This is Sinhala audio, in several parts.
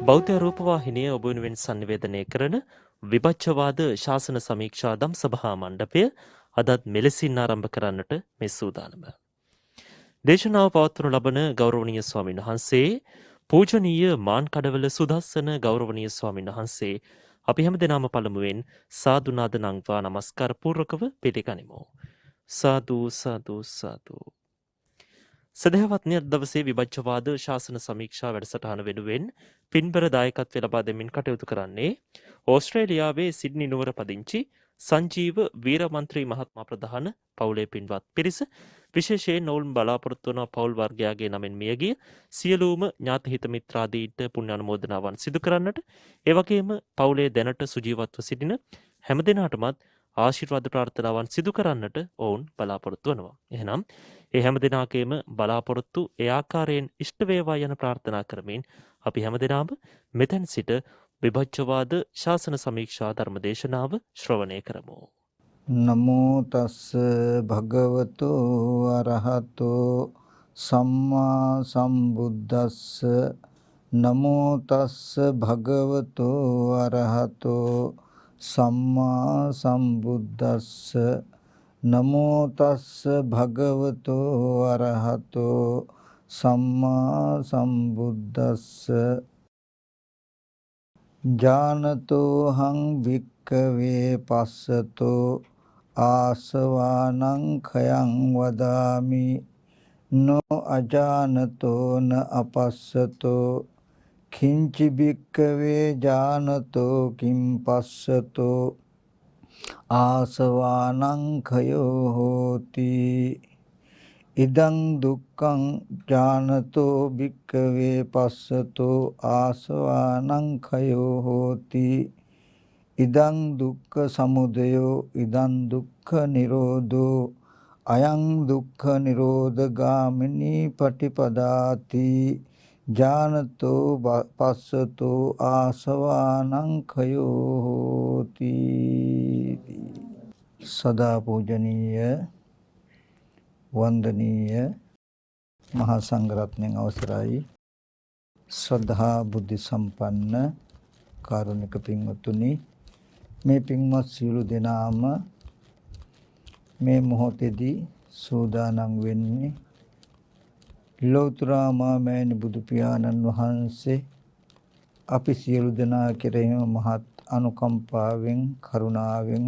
බෞද්ධ රූපවාහිනිය ඔබ වෙනුවෙන් සංනිවේදනය කරන විභජ්‍යවාද ශාසන සමීක්ෂා දම් සභා මණ්ඩපය අදත් මෙලෙසින් ආරම්භ කරන්නට මේ සූදානම. දේශනාව පවත්වනු ලබන ගෞරවනීය ස්වාමීන් වහන්සේ පූජනීය මාන්කඩවල සුදස්සන ගෞරවනීය ස්වාමීන් වහන්සේ අපි හැමදෙනාම පළමුවෙන් සාදු නාද නංවා නමස්කාර පූර්වකව පිළිගනිමු. සාදු සාදු සාදු. සදහවත්නය දවසේ විභජ්‍යවාද ශාසන සමීක්ෂා වැඩසටහන වෙනුවෙන් පින්බර දායකත්වය ලබා දෙමින් කටයුතු කරන්නේ ඕස්ට්‍රේලියාවේ සිඩ්නි නුවර පදිංචි සංජීව වීරමන්ත්‍රී මහත්මා ප්‍රධාන පවුලේ පින්වත් පිරිස විශේෂයෙන් ඔවුන් බලාපොරොත්තු වන පවුල් වර්ගයාගේ නමින් මියගිය සියලුම ඥාතිහිත මිත්‍රාදීන්ට පුණ්‍ය අනුමෝදනාවන් සිදු කරන්නට ඒ වගේම පවුලේ දැනට සුජීවත්ව සිටින හැමදෙනාටමත් ආශිර්වාද ප්‍රාර්ථනාවන් සිදු කරන්නට ඔවුන් බලාපොරොත්තු වෙනවා. එහෙනම් ඒ හැමදෙනාගේම බලාපොරොත්තු ඒ ආකාරයෙන් ඉෂ්ට වේවා යන ප්‍රාර්ථනා කරමින් අපි හැමදෙනාම මෙතෙන් සිට විභජ්‍යවාද ශාසන සමීක්ෂා ධර්ම දේශනාව ශ්‍රවණය කරමු. නමෝ තස්ස භගවතු අරහතෝ සම්මා සම්බුද්දස්ස නමෝ තස්ස භගවතු අරහතෝ සම්මා සම්බුද්දස්ස නමෝ තස්ස භගවතු අරහතෝ සම්මා සම්බුද්දස්ස ජානතෝ හං භික්ඛවේ පස්සතෝ ආසවානං khයං වදාමි නෝ අජානතෝ න අපස්සතෝ කිංචි භික්ඛවේ ජානතෝ කිම් පස්සතෝ ආසවානං khයෝ හෝති ඉදං දුක්ඛං ඥානතෝ භික්ඛවේ පස්සතෝ ආසවානං khයෝ හෝති ඉදං දුක්ඛ සමුදයෝ ඉදං දුක්ඛ නිරෝධෝ අයං දුක්ඛ නිරෝධගාමිනී පටිපදාති ඥානතෝ පස්සතෝ ආසවානං khයෝ හෝති. සදා පූජනීය වන්දනීය මහා සංඝරත්නයන් අවසරයි ශ්‍රද්ධා බුද්ධ සම්පන්න කාරුණික පින්වත්නි, මේ පින්වත් සියලු දෙනාම මේ මොහොතේදී සූදානම් වෙන්නේ ලෞතර මාමෑණි බුදු පියාණන් වහන්සේ අපි සියලු දෙනා කෙරෙහිම මහත් අනුකම්පාවෙන් කරුණාවෙන්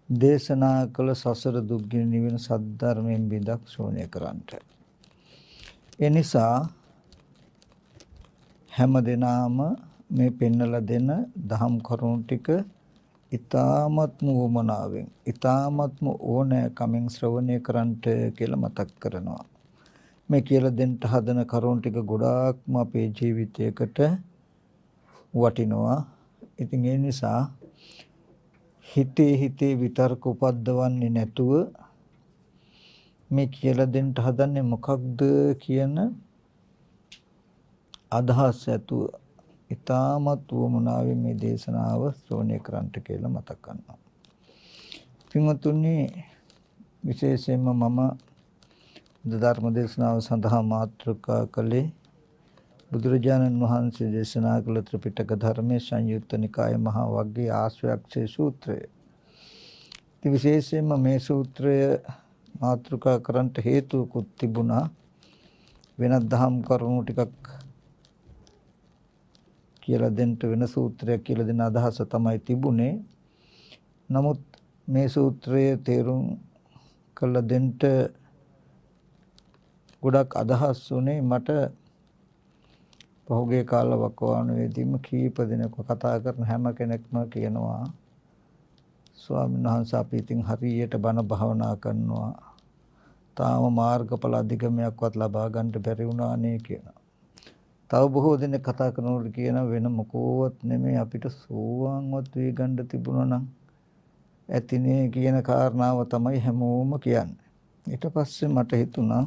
දේශනා කළ සසර දුක්ගිනි නිවන සද්ධර්මයෙන් බිඳක් ශෝණය කරන්නට. ඒ නිසා හැම දිනාම මේ පෙන්නලා දෙන දහම් කරුණු ටික ඊ타ත්ම වමනාවෙන් ඊ타ත්ම ඕනෑකමින් ශ්‍රවණය කරන්නට කියලා මතක් කරනවා. මේ කියලා දෙන්න හදන කරුණු ටික ගොඩාක්ම අපේ ජීවිතයකට වටිනවා. ඉතින් ඒ නිසා හිතේ විතර්ක උපද්දවන්නේ නැතුව මේ කියලා දෙන්න හදන්නේ මොකක්ද කියන අදහස් ඇතුව ඊ타මත් වමනාවෙන් මේ දේශනාව ශ්‍රවණය කරන්නට කියලා මතක් කරනවා. පින්වත්නි, විශේෂයෙන්ම මම ධර්ම දේශනාව සඳහා මාතෘකා කළේ බුදුරජාණන් වහන්සේ දේශනා කළ ත්‍රිපිටක ධර්මයේ සංයුත්ත නිකාය මහා වග්ගයේ ආශ්‍රයක්ෂේ සූත්‍රය. ඉතින් විශේෂයෙන්ම මේ සූත්‍රය මාතෘකා කරන්නට හේතුකුත් තිබුණා. වෙනත් දහම් කරුණු ටිකක් කියලා දෙන්න වෙන සූත්‍රයක් කියලා දෙන අදහස තමයි තිබුණේ. නමුත් මේ සූත්‍රයේ තේරුම් කළ දෙන්න ගොඩක් අදහස් උනේ මට පහුගිය කාල වකවානුවේදීම කීප දිනක කතා කරන හැම කෙනෙක්ම කියනවා, ස්වාමීන් වහන්සේ අපි ඉතින් හරියට බණ භාවනා කරනවා, තාම මාර්ගඵල අධිගමයක්වත් ලබා ගන්න බැරි වුණානේ කියනවා. තව බොහෝ දෙනෙක් කතා කරනකොට කියන වෙන මොකෝවත් නෙමෙයි අපිට සෝවාන්වත් වී ගන්න තිබුණා නම් ඇතිනේ කියන කාරණාව තමයි හැමෝම කියන්නේ. ඊට පස්සේ මට හිතුණා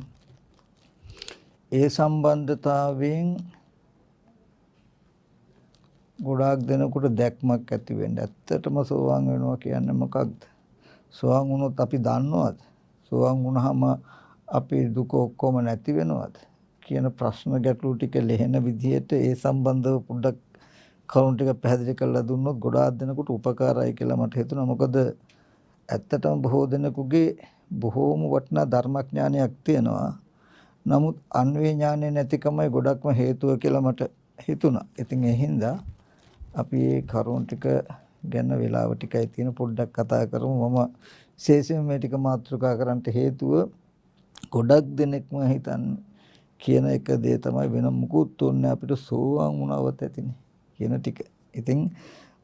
ඒ සම්බන්ධතාවයෙන් ගොඩාක් දෙනෙකුට දැක්මක් ඇති වෙන්න. ඇත්තටම සෝවාන් වෙනවා කියන්නේ මොකක්ද? සෝවාන් වුණොත් අපි දන්නවද? සෝවාන් වුණාම අපේ දුක ඔක්කොම නැති වෙනවද කියන ප්‍රශ්න ගැටලු ටික ලෙහෙන විදිහට ඒ සම්බන්ධව පොඩ්ඩක් කරුණු ටික පැහැදිලි කරලා දුන්නොත් ගොඩාක් දෙනෙකුට උපකාරයි කියලා මට හිතුණා. මොකද ඇත්තටම බොහෝ දෙනෙකුගේ බොහෝම වටිනා ධර්මඥානයක් තියෙනවා. නමුත් අන්වේ ඥානය නැතිකමයි ගොඩක්ම හේතුව කියලා මට හිතුණා. ඉතින් ඒ හින්දා අපි මේ කරුණු ටික ගැන වෙලාව ටිකයි තියෙන පොඩ්ඩක් කතා කරමු. මම විශේෂයෙන් මේ ටික මාතෘකා කරන්නට හේතුව ගොඩක් දෙනෙක්ම හිතන් කියන එක දේ තමයි වෙන මුකුත් ඕනේ අපිට සෝවාන් වුණාවත් ඇතිනේ කියන ටික. ඉතින්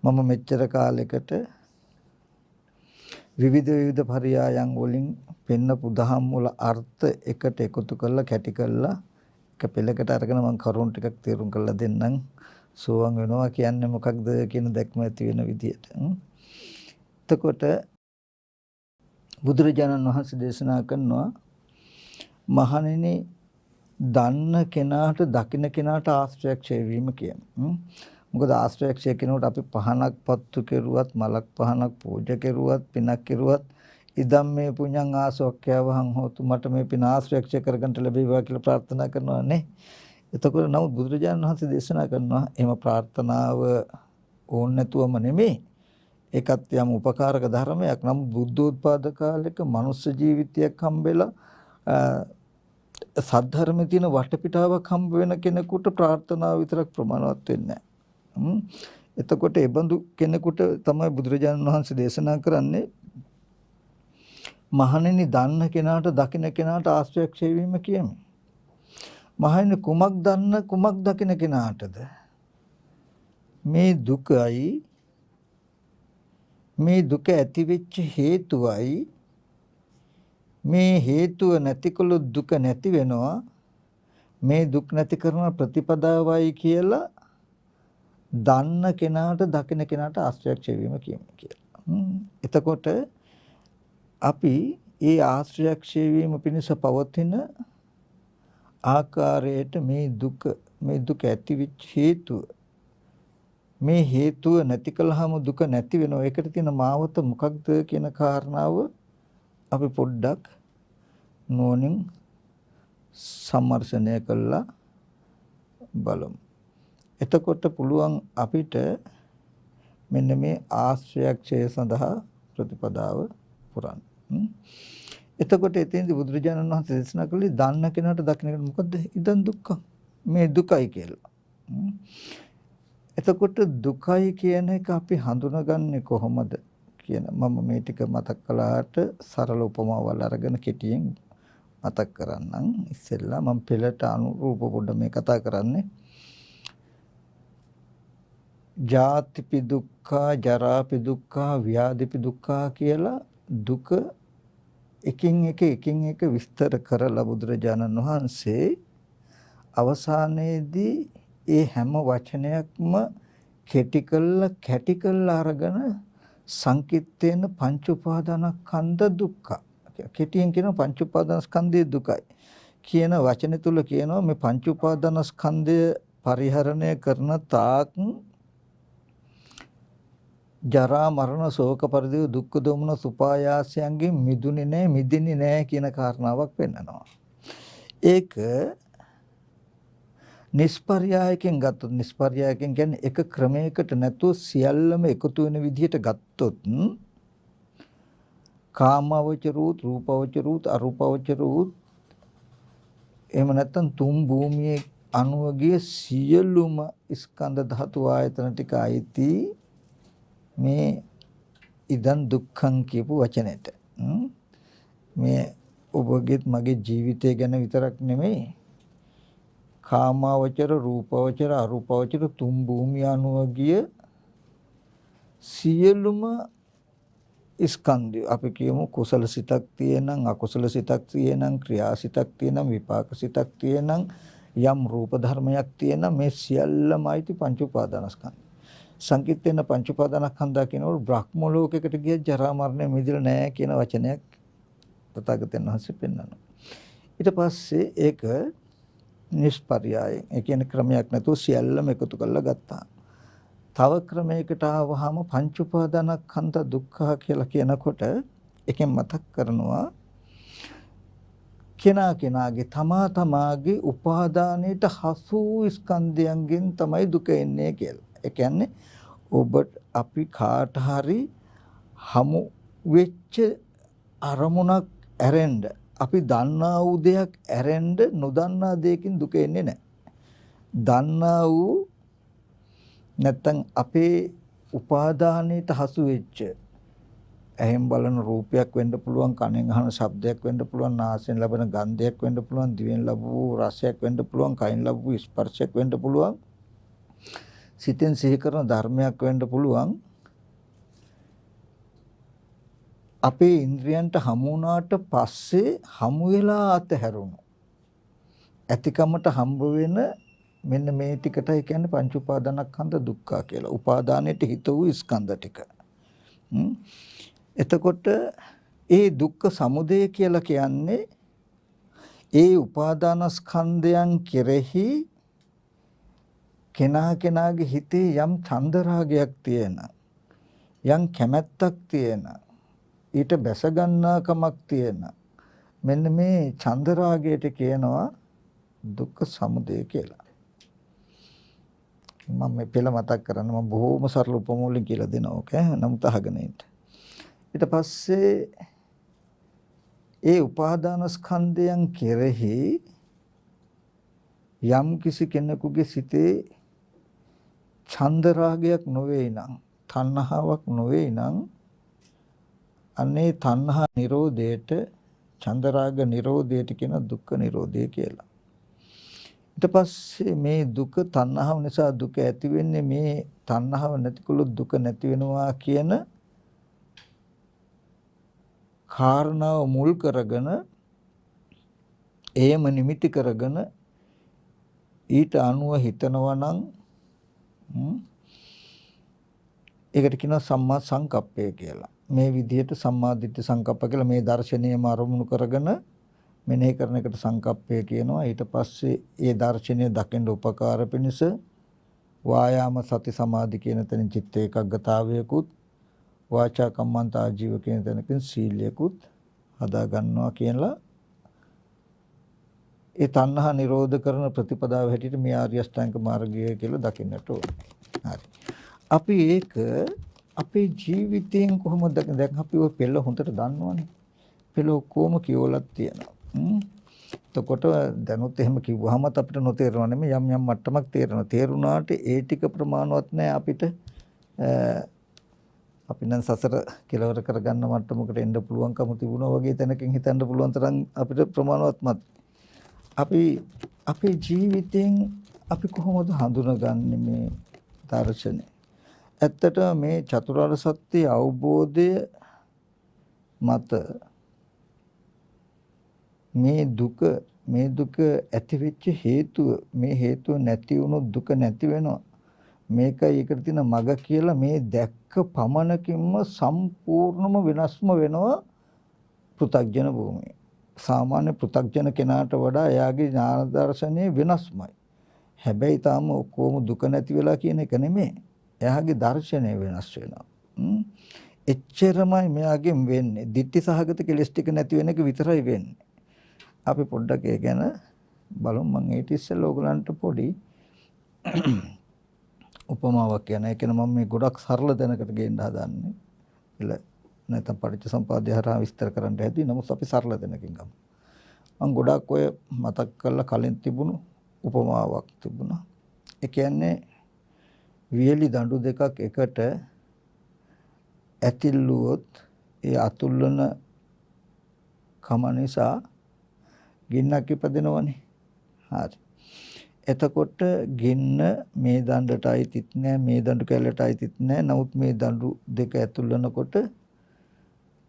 මම මෙච්චර කාලයකට විවිධ පරයයන් වලින් පෙන්නපු දහම් වල අර්ථ එකට එකතු කරලා කැටි කරලා එක පෙළකට අරගෙන මම කරුණු ටිකක් තේරුම් කරලා දෙන්නම්. සෝවාන් වෙනවා කියන්නේ මොකක්ද කියන දැක්ම ඇති වෙන විදියට. එතකොට බුදුරජාණන් වහන්සේ දේශනා කරනවා මහණෙනි දන්න කෙනාට දකින්න කෙනාට ආශ්‍රයක්ෂය වීම කියන්නේ. මොකද ආශ්‍රයක්ෂය කෙනෙකුට අපි පහනක් පත්තු කෙරුවත් මලක් පහනක් පූජා කෙරුවත් පිනක් කෙරුවත් ඉදම් මේ පුඤ්ඤං ආසෝක්ඛ්‍යවහං හෝතු මට මේ පින ආශ්‍රයක්ෂය කරගන්න ලැබේවා කියලා ප්‍රාර්ථනා කරනවා නේ. එතකොට නමුත් බුදුරජාණන් වහන්සේ දේශනා කරනවා එහෙම ප්‍රාර්ථනාව ඕන නැතුවම නෙමෙයි. ඒකත් යම් උපකාරක ධර්මයක්. නම් බුද්ධෝත්පාද කාලෙක මනුස්ස ජීවිතයක් හම්බෙලා සද්ධර්මයේ තියෙන වටපිටාවක් හම්බ වෙන කෙනෙකුට ප්‍රාර්ථනාව විතරක් ප්‍රමාණවත් වෙන්නේ නැහැ. එතකොට ඒ බඳු කෙනෙකුට තමයි බුදුරජාණන් වහන්සේ දේශනා කරන්නේ මහණෙනි දන්න කෙනාට දකින්න කෙනාට ආශ්‍රයක්ෂය වීම කියන්නේ. මහණෙනි කුමක් දන්න කුමක් දකින්න කෙනාටද? මේ දුකයි මේ දුක ඇති වෙච්ච හේතුවයි මේ හේතුව නැතිකොළොත් දුක නැති වෙනවා. මේ දුක් නැති කරන ප්‍රතිපදාවයි කියලා දන්න කෙනාට දකින්න කෙනාට ආශ්‍රයක්ෂය වීම කියලා. එතකොට අපි ඒ ආශ්‍රයක්ෂය වීම පිණිස පවතින ආකාරයට මේ දුක ඇති වෙච්ච හේතුව මේ හේතුව නැති කළාම දුක නැති වෙනවා. ඒකට තියෙන මාවත මොකක්ද කියන කාරණාව අපි පොඩ්ඩක් නෝනින් සම්මර්ෂණය කළා බලමු. එතකොට පුළුවන් අපිට මෙන්න මේ ආශ්‍රයක්ෂය සඳහා ප්‍රතිපදාව පුරන්න. එතකොට එතෙන්දී බුදුරජාණන් වහන්සේ දේශනා කළේ දන්න කෙනාට දකින්න කෙනාට මොකද්ද? ඉදන් දුක්ඛ මේ දුකයි කියලා. එතකොට දුකයි කියන එක අපි හඳුනගන්නේ කොහොමද කියන මම මේ ටික මතක් කළාට සරල උපමාවල් අරගෙන කෙටියෙන් මතක් කරන්නම්. ඉස්සෙල්ලා මම පෙළට අනුරූප පොඩ්ඩ මේ කතා කරන්නේ. ජාතිපි දුක්ඛා ජරාපි දුක්ඛා ව්‍යාධිපි දුක්ඛා කියලා දුක එකින් එක විස්තර කරලා බුදුරජාණන් වහන්සේ අවසානයේදී ඒ හැම වචනයක්ම කැටි කළා අරගෙන සංකිට්ඨේන පංච උපාදානස්කන්ධ දුක්ඛ කෙටියෙන් කියන පංච උපාදානස්කන්ධයේ දුකයි කියන වචන තුල කියනවා මේ පංච උපාදානස්කන්ධය පරිහරණය කරන තාක් ජරා මරණ ශෝක පරිදේව දුක්ඛ දෝමන සුපායාසයන්ගෙන් මිදුනේ නැහැ මිදින්නේ නැහැ කියන කාරණාවක් පෙන්නනවා. ඒක නිස්පර්යායකෙන් ගත්තොත් නිස්පර්යායකෙන් කියන්නේ එක ක්‍රමයකට නැතුව සියල්ලම එකතු වෙන විදිහට ගත්තොත් කාමවචරූත් රූපවචරූත් අරූපවචරූත් එහෙම නැත්නම් තුන් භූමියේ අනුවගිය සියලුම ස්කන්ධ ධාතු ආයතන ටික අයිති මේ ඉදන් දුක්ඛං කියපු වචනෙට. මේ ඔබගේ මගේ ජීවිතය ගැන විතරක් නෙමෙයි කාමාවචර රූපවචර අරූපවචර තුන් භූමිය අනුවගිය සියලුම ස්කන්ධය අපි කියමු කුසල සිතක් තියෙනම් අකුසල සිතක් තියෙනම් ක්‍රියාසිතක් තියෙනම් විපාක සිතක් තියෙනම් යම් රූප ධර්මයක් තියෙනම් මේ සියල්ලමයිති පංච උපාදානස්කන්ධ. සංකිට්ඨේන පංච උපාදානස්කන්ධ කියනකොට බ්‍රහ්ම ලෝකයකට ගිය ජරා මරණය මිදෙලා නැහැ කියන වචනයක් තථාගතයන් වහන්සේ පෙන්වනවා. ඊට පස්සේ ඒක නිෂ්පර්යාය ඒ කියන්නේ ක්‍රමයක් නැතුව සියල්ලම එකතු කරලා ගත්තා. තව ක්‍රමයකට ආවහම පංච උපාදානස්කන්ධ දුක්ඛ කියලා කියනකොට එකෙන් මතක් කරනවා කෙනා කෙනාගේ තමා තමාගේ උපාදානයට හසු ස්කන්ධයන්ගෙන් තමයි දුක එන්නේ කියලා. ඒ කියන්නේ ඔබට අපි කාට හරි හමු වෙච්ච අරමුණක් ඇරෙන්න අපි දන්නා වූ දෙයක් ඇරෙන්න නොදන්නා දෙයකින් දුක එන්නේ නැහැ. දන්නා වූ නැත්තම් අපේ උපාදානයට හසු වෙච්ච ඇහෙන් බලන රූපයක් වෙන්න පුළුවන්, කනෙන් අහන ශබ්දයක් වෙන්න පුළුවන්, නාසයෙන් ලබන ගන්ධයක් වෙන්න පුළුවන්, දිවෙන් ලැබූ රසයක් වෙන්න පුළුවන්, කයින් ලැබූ ස්පර්ශයක් වෙන්න පුළුවන්, සිතෙන් සිහි කරන ධර්මයක් වෙන්න පුළුවන්. අපේ ඉන්ද්‍රියන්ට හමු වුණාට පස්සේ හමු වෙලා අතහැරුණු ඇතිකමට හම්බ වෙන මෙන්න මේ ටිකටයි කියන්නේ පංච උපාදානස්කන්ධ දුක්ඛ කියලා. උපාදානයේ හිත වූ ස්කන්ධ ටික. එතකොට ඒ දුක්ඛ සමුදය කියලා කියන්නේ ඒ උපාදානස්කන්ධයන් කෙරෙහි කෙනා කෙනාගේ හිතේ යම් චන්දරාගයක් තියෙන, යම් කැමැත්තක් තියෙන, ඊට බැස ගන්නාකමක් තියෙන මෙන්න මේ චන්දරාගයට කියනවා දුක්ඛ සමුදය කියලා. මම මේ පෙළ මතක් කරන්න මම බොහොම සරල උපමාවලින් කියලා දෙනවා. ඕකේ නමුත් අහගෙන ඉන්න. ඊට පස්සේ ඒ උපාදානස්කන්ධයන් කෙරෙහි යම් කිසි කෙනෙකුගේ සිතේ චන්දරාගයක් නොවේ නම්, තණ්හාවක් නොවේ නම් අනේ තණ්හා නිරෝධයට, චන්දරාග නිරෝධයට කියන දුක්ඛ නිරෝධය කියලා. ඊට පස්සේ මේ දුක තණ්හාව නිසා දුක ඇති වෙන්නේ, මේ තණ්හාව නැතිකොලොත් දුක නැති වෙනවා කියන කාරණාව මුල් කරගෙන, එයම නිමිති කරගෙන ඊට අනුව හිතනවා නම් ඒකට කියනවා සම්මා සංකප්පය කියලා. මේ විදිහට සම්මා දිට්ඨි සංකප්ප කියලා මේ දර්ශනීයම අරමුණු කරගෙන මෙනෙහි කරන එකට සංකප්පය කියනවා. ඊට පස්සේ ඒ දර්ශනය දකින්න උපකාර පිණිස වායාම සති සමාධි කියන තැන චිත්ත ඒකග්ගතාවයකුත්, වාචා කම්මන්ත ආජීව කියන තැනකින් සීලයකුත් හදා ගන්නවා කියලා ඒ තණ්හා නිරෝධ කරන ප්‍රතිපදාව හැටියට මේ ආර්ය අෂ්ටාංග මාර්ගය කියලා දකින්නට ඕනේ. හරි. අපි ඒක අපේ ජීවිතයෙන් කොහොමද දකින්නේ? දැන් අපි ඔය පෙළ හොඳට දන්නවනේ. පෙළ කොහොම කියවලක් තියෙනවා. එතකොට දැනුත් එහෙම කිව්වහමත් අපිට නොතේරෙනවා නෙමෙයි, යම් යම් මට්ටමක් තේරෙනවා. තේරුණාට ඒ ටික ප්‍රමාණවත් නැහැ අපිට. අපි නම් සසර කෙලවර කරගන්න මට්ටමකට එන්න පුළුවන්කම තිබුණා වගේ තැනකින් හිතන්න පුළුවන් තරම් අපිට ප්‍රමාණවත්මත්. අපි අපේ ජීවිතයෙන් අපි කොහොමද හඳුනගන්නේ මේ දර්ශනය? ඇත්තට මේ චතුරාර්ය සත්‍ය අවබෝධය මත මේ දුක ඇති වෙච්ච හේතුව, මේ හේතුව නැති වුණොත් දුක නැති වෙනවා. මේකයි ඒකට තියෙන මග කියලා මේ දැක්ක පමණකින්ම සම්පූර්ණම වෙනස්ම වෙනවා පෘථග්ජන භූමිය. සාමාන්‍ය පෘථග්ජන කෙනාට වඩා එයාගේ ඥාන දර්ශනය වෙනස්මයි. හැබැයි තාම ඔක්කොම දුක නැති වෙලා කියන එක නෙමෙයි. එයාගේ දර්ශනය වෙනස් වෙනවා. එච්චරමයි මෙයාගෙන් වෙන්නේ. ditthi සහගත කෙලස් ටික නැති වෙන එක විතරයි වෙන්නේ. අපි පොඩ්ඩක් ඒ ගැන බලමු. මම ඊට ඉස්සෙල්ලා ඕගලන්ට පොඩි උපමාවක් කියන එක මම මේ ගොඩක් සරල දැනකට ගේන්න හදන්නේ. ඉල නැත්නම් පටිච්චසමුප්පාදය හරහා විස්තර කරන්න හැදී. නමුත් අපි සරල දැනකින් ගමු. මම ගොඩක් ඔය මතක් කරලා කලින් තිබුණු උපමාවක් තිබුණා. ඒ කියන්නේ වියලි දඬු දෙකක් එකට ඇතිල්ලුවොත් ඒ අතුල්ලන කම නිසා ගින්නක් ඉපදෙනවනේ. හරි. එතකොට ගින්න මේ දණ්ඩට අයිතිත් නැහැ, මේ දඬු කැලට අයිතිත් නැහැ. නමුත් මේ දඬු දෙක ඇතුළනකොට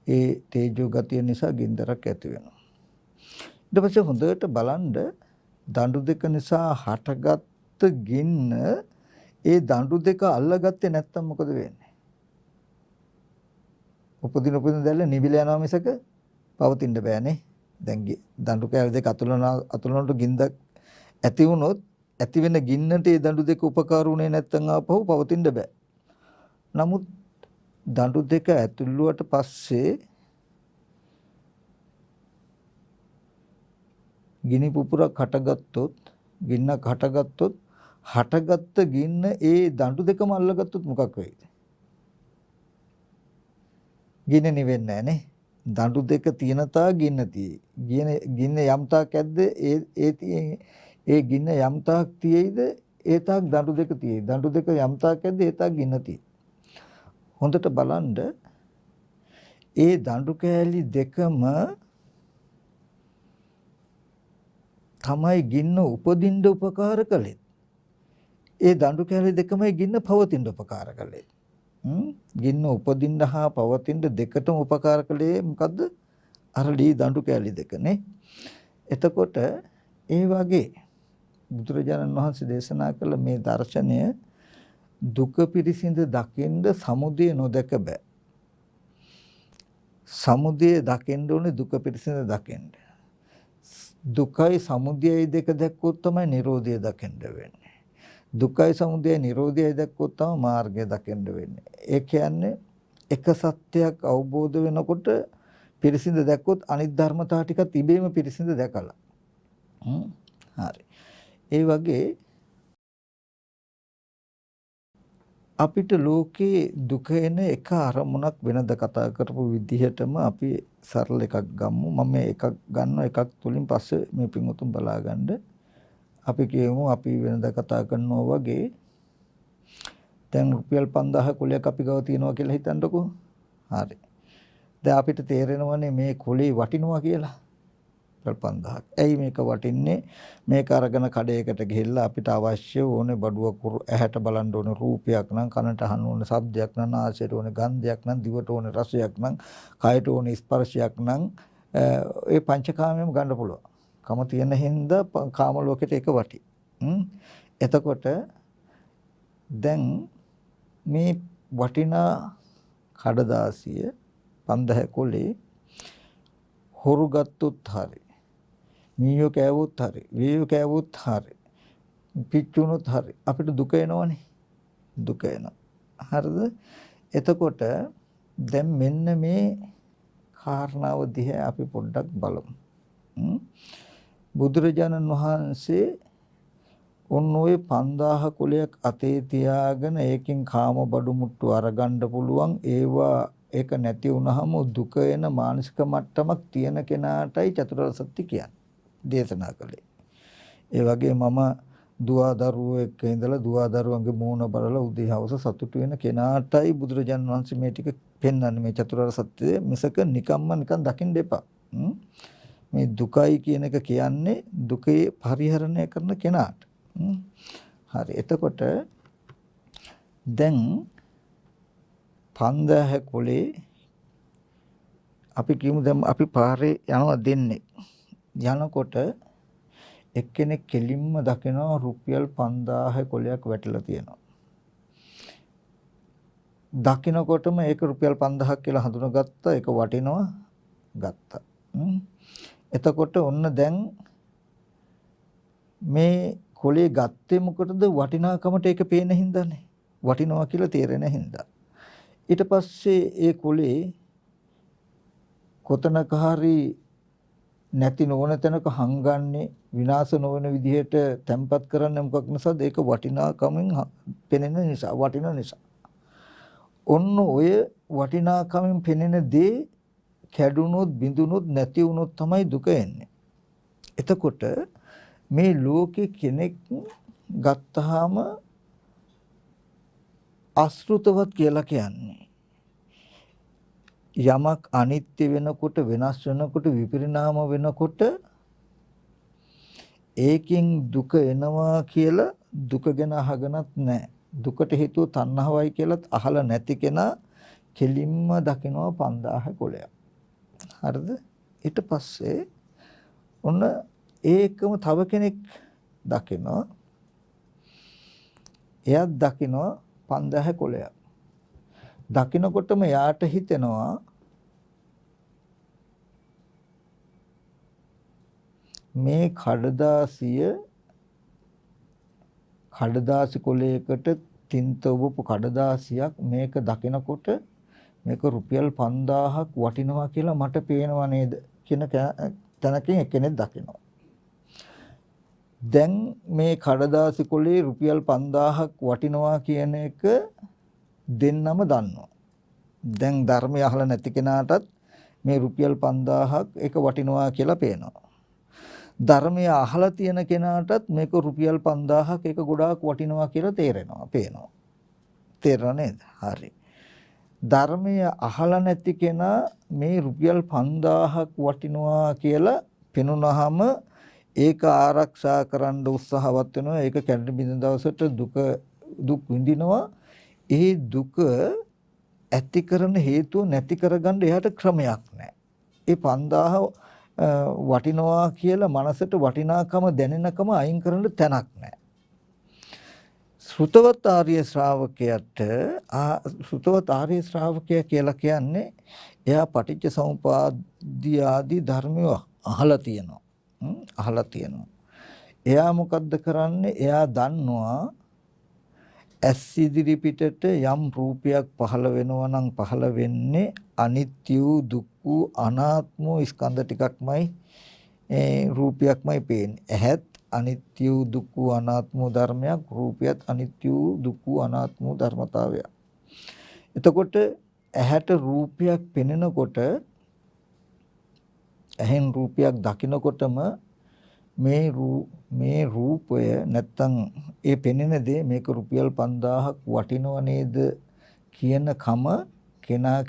ඒ තේජෝ ගතිය නිසා ගින්දරක් ඇති වෙනවා. ඊට පස්සේ හොඳට බලන්න දඬු දෙක නිසා හටගත්ත ගින්න ඒ දඬු දෙක අල්ලගත්තේ නැත්තම් මොකද වෙන්නේ? උපදින දැල්ල නිවිල යනවා මිසක පවතින්න බෑනේ. දැන් දඬු කැල දෙක අතුලනට ගින්දක් ඇති වුණොත් ඇති වෙන ගින්නට ඒ දඬු දෙක උපකාර වුණේ නැත්තම් ආපහු පවතින්න බෑ. නමුත් දඬු දෙක ඇතුළුවට පස්සේ ගිනි පුපුරක් හටගත්තොත් ගින්නක් හටගත්තොත් හටගත්ත ගින්න ඒ දඬු දෙකම අල්ලගත්තොත් මොකක් වෙයිද? ගින්න නිවෙන්නේ නැහැ නේ. දඬු දෙක තියෙන තා ගින්න තියෙයි. ගින්න යම් තාක් ඇද්ද ඒ ගින්න යම් තාක් තියෙයිද ඒ තාක් දඬු දෙක තියෙයි. දඬු දෙක යම් තාක් ඇද්ද ඒ තාක් ගින්න තියෙයි. හොඳට බලන්න ඒ දඬු කෑලි දෙකම තමයි ගින්න උපදින්න උපකාර කළේ. ඒ දඬු කෑලි දෙකමයි ගින්න පවතින්න උපකාර කළේ. ගින්න උපදින්න හා පවතින්න දෙකටම උපකාර කළේ මොකද්ද? අර ලී දඬු කෑලි දෙකනේ. එතකොට ඒ වගේ බුදුරජාණන් වහන්සේ දේශනා කළ මේ දර්ශනය දුක පිරිසිඳ දකින්න සමුදය නොදක බෑ. සමුදය දකින්න ඕනේ දුක පිරිසිඳ දකින්න. දුකයි සමුදයයි දෙක දැක්කොත් තමයි නිරෝධය දකින්න වෙන්නේ. දුකයි සමුදයයි නිරෝධයයි දැක්කොත් තමයි මාර්ගය දකින්න වෙන්නේ. ඒ කියන්නේ එක සත්‍යයක් අවබෝධ වෙනකොට පිරිසිඳ දැක්කොත් අනිත් ධර්මතා ටික තිබේම පිරිසිඳ දැකලා. හරි. ඒ වගේ අපිට ලෝකේ දුක එන එක අරමුණක් වෙනද කතා කරපු විදිහටම අපි සරල එකක් ගමු. මම මේ එකක් ගන්නවා එකක් තුලින් පස්සේ මේ පින්වතුන් බලාගන්න. අපි කියමු අපි වෙනද කතා කරනවා වගේ දැන් රුපියල් 5000 කුලයක් අපි ගාව තියෙනවා කියලා හිතන්නකෝ. හරි. දැන් අපිට තේරෙනවනේ මේ කුලේ වටිනවා කියලා. රුපියල් 5000ක්. ඇයි මේක වටින්නේ? මේක අරගෙන කඩේකට ගිහිල්ලා අපිට අවශ්‍ය ඕනේ බඩුවක ඇහැට බලන්න ඕනේ රූපයක් නම්, කනට අහන්න ඕනේ ශබ්දයක් නම්, නාසයට ඕනේ ගන්ධයක් නම්, දිවට ඕනේ රසයක් නම්, කයට ඕනේ ස්පර්ශයක් නම් ඒ පංචකාමයෙන් ගන්න පුළුවන්. කම තියෙන හින්දා කාම ලෝකෙට ඒක වටි. එතකොට දැන් මේ වටිනා කඩදාසිය 5000 කුලේ හොරු ගත්තොත් හරි, මීයෝ කෑවොත් හරි, වේයෝ කෑවොත් හරි, පිච්චුනොත් හරි අපිට දුක එනවනේ. දුක එනවා. හරිද? එතකොට දැන් මෙන්න මේ කාරණාව දිහා අපි පොඩ්ඩක් බලමු. බුදුරජාණන් වහන්සේ ඔන්න ඔය 5000 කුලයක් අතේ තියාගෙන ඒකෙන් කාම බඩු මුට්ටු අරගන්න පුළුවන්. ඒවා ඒක නැති වුනහම දුක එන මානසික මට්ටමක් තියෙන කෙනාටයි චතුරාර්ය සත්‍ය කියන්නේ දේශනා කළේ. ඒ වගේ මම දුවා දරුවෝ එක්ක ඉඳලා දුවා දරුවන්ගේ මූණ බලලා උදේ හවස සතුටු වෙන කෙනාටයි බුදුරජාණන් වහන්සේ මේ ටික පෙන්වන්නේ මේ චතුරාර්ය සත්‍ය මිසක නිකම්ම නිකන් දකින්න එපා. මේ දුකයි කියන එක කියන්නේ දුකේ පරිහරණය කරන කෙනාට. හරි. එතකොට දැන් 5000 කුලේ අපි කියමු දැන් අපි පාරේ යනවා දෙන්නේ. යනකොට එක්කෙනෙක් කෙලින්ම දකිනවා රුපියල් 5000 කුලයක් වැටලා තියෙනවා. දකින්නකොටම ඒක රුපියල් 5000ක් කියලා හඳුනාගත්තා. ඒක වටිනවා ගත්තා. එතකොට ඔන්න දැන් මේ කොලේ ගත්තේ මොකටද? වටිනාකමට ඒක පේන හින්දානේ. වටිනවා කියලා තේරෙන හින්දා. ඊට පස්සේ ඒ කොලේ කොතනක හරි නැති නොවන තැනක හංගන්නේ විනාශ නොවන විදිහට තැම්පත් කරන්නේ මොකක් නිසාද? ඒක වටිනාකමින් පෙනෙන නිසා, වටින නිසා. ඔන්න ඔය වටිනාකමින් පෙනෙන දේ කැඩුනොත්, බිඳුනොත්, නැති වුනොත් තමයි දුක එන්නේ. එතකොට මේ ලෝකේ කෙනෙක් ගත්තාම අසෘතවත් කියලා කියන්නේ යමක් අනිත්‍ය වෙනකොට, වෙනස් වෙනකොට, විපරිණාම වෙනකොට ඒකෙන් දුක එනවා කියලා දුක ගැන අහගනත් නැහැ. දුකට හේතුව තණ්හාවයි කියලාත් අහලා නැති කෙනා කෙලින්ම දකිනවා 5000 කුලයක්. හරිද? ඊට පස්සේ ඔන්න ඒකම තව කෙනෙක් දකිනවා. එයාත් දකිනවා 5000 කුලයක්. දකින්නකොටම යාට හිතෙනවා මේ කඩදාසි කොලයකට තින්ත ඔබපු කඩදාසියක් මේක දකිනකොට මේක රුපියල් 5000ක් වටිනවා කියලා මට පේනවා නේද කියන තැනකින් එක්කෙනෙක් දකිනවා. දැන් මේ කඩදාසි කොලේ රුපියල් 5000ක් වටිනවා කියන එක දෙන්නම දන්නවා. දැන් ධර්මය අහලා නැති කෙනාටත් මේ රුපියල් 5000ක් ඒක වටිනවා කියලා පේනවා. ධර්මය අහලා තියෙන කෙනාටත් මේක රුපියල් 5000ක් ඒක ගොඩාක් වටිනවා කියලා තේරෙනවා, පේනවා. තේරෙනව නේද? හරි. ධර්මය අහලා නැති කෙනා මේ රුපියල් 5000ක් වටිනවා කියලා පෙනුනහම ඒක ආරක්ෂා කරන්න උත්සාහවත් වෙනවා. ඒක කැඩෙන බිඳ දවසට දුක් විඳිනවා. ඒ දුක ඇති කරන හේතුව නැති කරගන්න එයාට ක්‍රමයක් නැහැ. ඒ 5000 වටිනවා කියලා මනසට වටිනාකම දැනෙනකම අයින් කරන්න තැනක් නැහැ. ශ්‍රුතවත් ආර්ය ශ්‍රාවකයාට ශ්‍රුතවත් ආර්ය ශ්‍රාවකයා කියලා කියන්නේ එයා පටිච්ච සමුපාදී ආදී ධර්මය අහලා තියෙනවා. අහලා තියෙනවා. එයා මොකද්ද කරන්නේ? එයා දන්නවා ඇස් ඉදිරි පිටට යම් රූපයක් පහළ වෙනවා නම් පහළ වෙන්නේ අනිත්‍ය වූ දුක් වූ අනාත්ම වූ ස්කන්ධ ටිකක්මයි රූපයක්මයි පේන්නේ. ඇහත් අනිත්‍ය වූ දුක් වූ අනාත්ම වූ ධර්මයක්, රූපයත් අනිත්‍ය වූ දුක් වූ අනාත්ම වූ ධර්මතාවයක්. එතකොට ඇහැට රූපයක් පෙනෙනකොට ඇහෙන් රූපයක් දකිනකොටම මේ රූපය නැත්තම් ඒ පෙනෙන දේ මේක රුපියල් 5000ක් වටිනව නේද කියන කම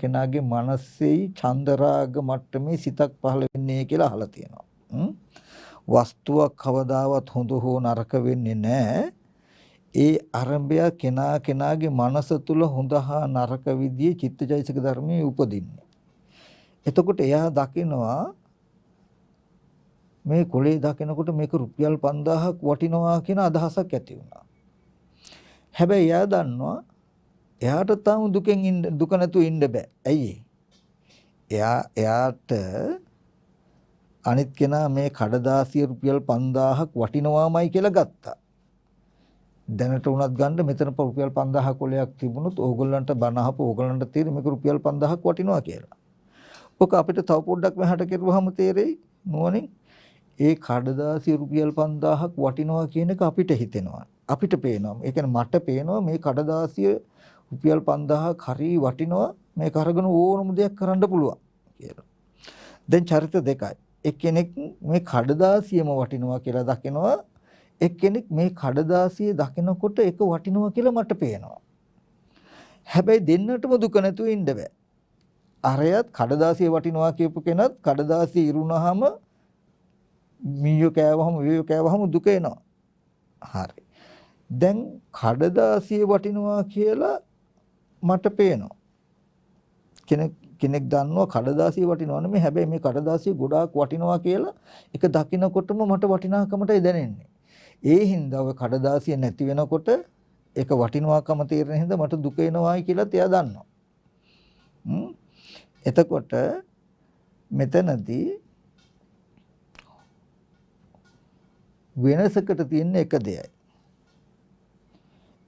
කෙනාගේ මනසේ චන්දරාග මට්ටමේ සිතක් පහළ වෙන්නේ කියලා අහලා තියෙනවා. වස්තුවක් කවදාවත් හොඳ හෝ නරක වෙන්නේ නැහැ. ඒ අරඹය කෙනාගේ මනස තුල හොඳ හා නරක විදිහේ චිත්තචෛතසික ධර්මයේ උපදින්නේ. එතකොට එයා දකිනවා මේ කොලේ දකිනකොට මේක රුපියල් 5000ක් වටිනවා කියන අදහසක් ඇති වුණා. හැබැයි එයා දන්නවා එයාට තාම දුක නැතුව ඉන්න බෑ. ඇයි? එයාට අනිත් කෙනා මේ කඩදාසිය රුපියල් 5000ක් වටිනවාමයි කියලා ගත්තා. දැනට උනත් ගන්න මෙතන රුපියල් 5000 කොලයක් තිබුණොත් ඕගොල්ලන්ට බණ අහපු ඕගොල්ලන්ට තේරෙයි මේක රුපියල් 5000ක් වටිනවා කියලා. ඔක අපිට තව පොඩ්ඩක් මෙහාට කෙරුවාම තේරෙයි නුවණින් ඒ කඩදාසිය රුපියල් 5000ක් වටිනවා කියන එක අපිට හිතෙනවා. අපිට පේනවා. ඒ කියන්නේ මට පේනවා මේ කඩදාසිය රුපියල් 5000ක් හරි වටිනවා. මේක අරගෙන ඕනම දෙයක් කරන්න පුළුවන් කියලා. දැන් චරිත දෙකයි. එක්කෙනෙක් මේ කඩදාසියම වටිනවා කියලා දකිනවා. එක්කෙනෙක් මේ කඩදාසිය දකිනකොට ඒක වටිනවා කියලා මට පේනවා. හැබැයි දෙන්නටම දුක නැතුව ඉන්න බෑ. අරයත් කඩදාසිය වටිනවා කියපු කෙනත් කඩදාසිය ඉරුණාම මීයෝ කෑවහම දුක එනවා. හරි. දැන් කඩදාසිය වටිනවා කියලා මට පේනවා. කෙනෙක් දන්නවා කඩදාසිය වටිනවා නෙමෙයි. හැබැයි මේ කඩදාසිය ගොඩාක් වටිනවා කියලා ඒක දකින්නකොටම මට වටිනාකමටයි දැනෙන්නේ. ඒ හින්දා ඔය කඩදාසිය නැති වෙනකොට ඒක වටිනවාකම තේරෙන හින්දා මට දුක එනවායි කියලා එයා දන්නවා. එතකොට මෙතනදී වෙනසකට තියෙන එක දෙයයි.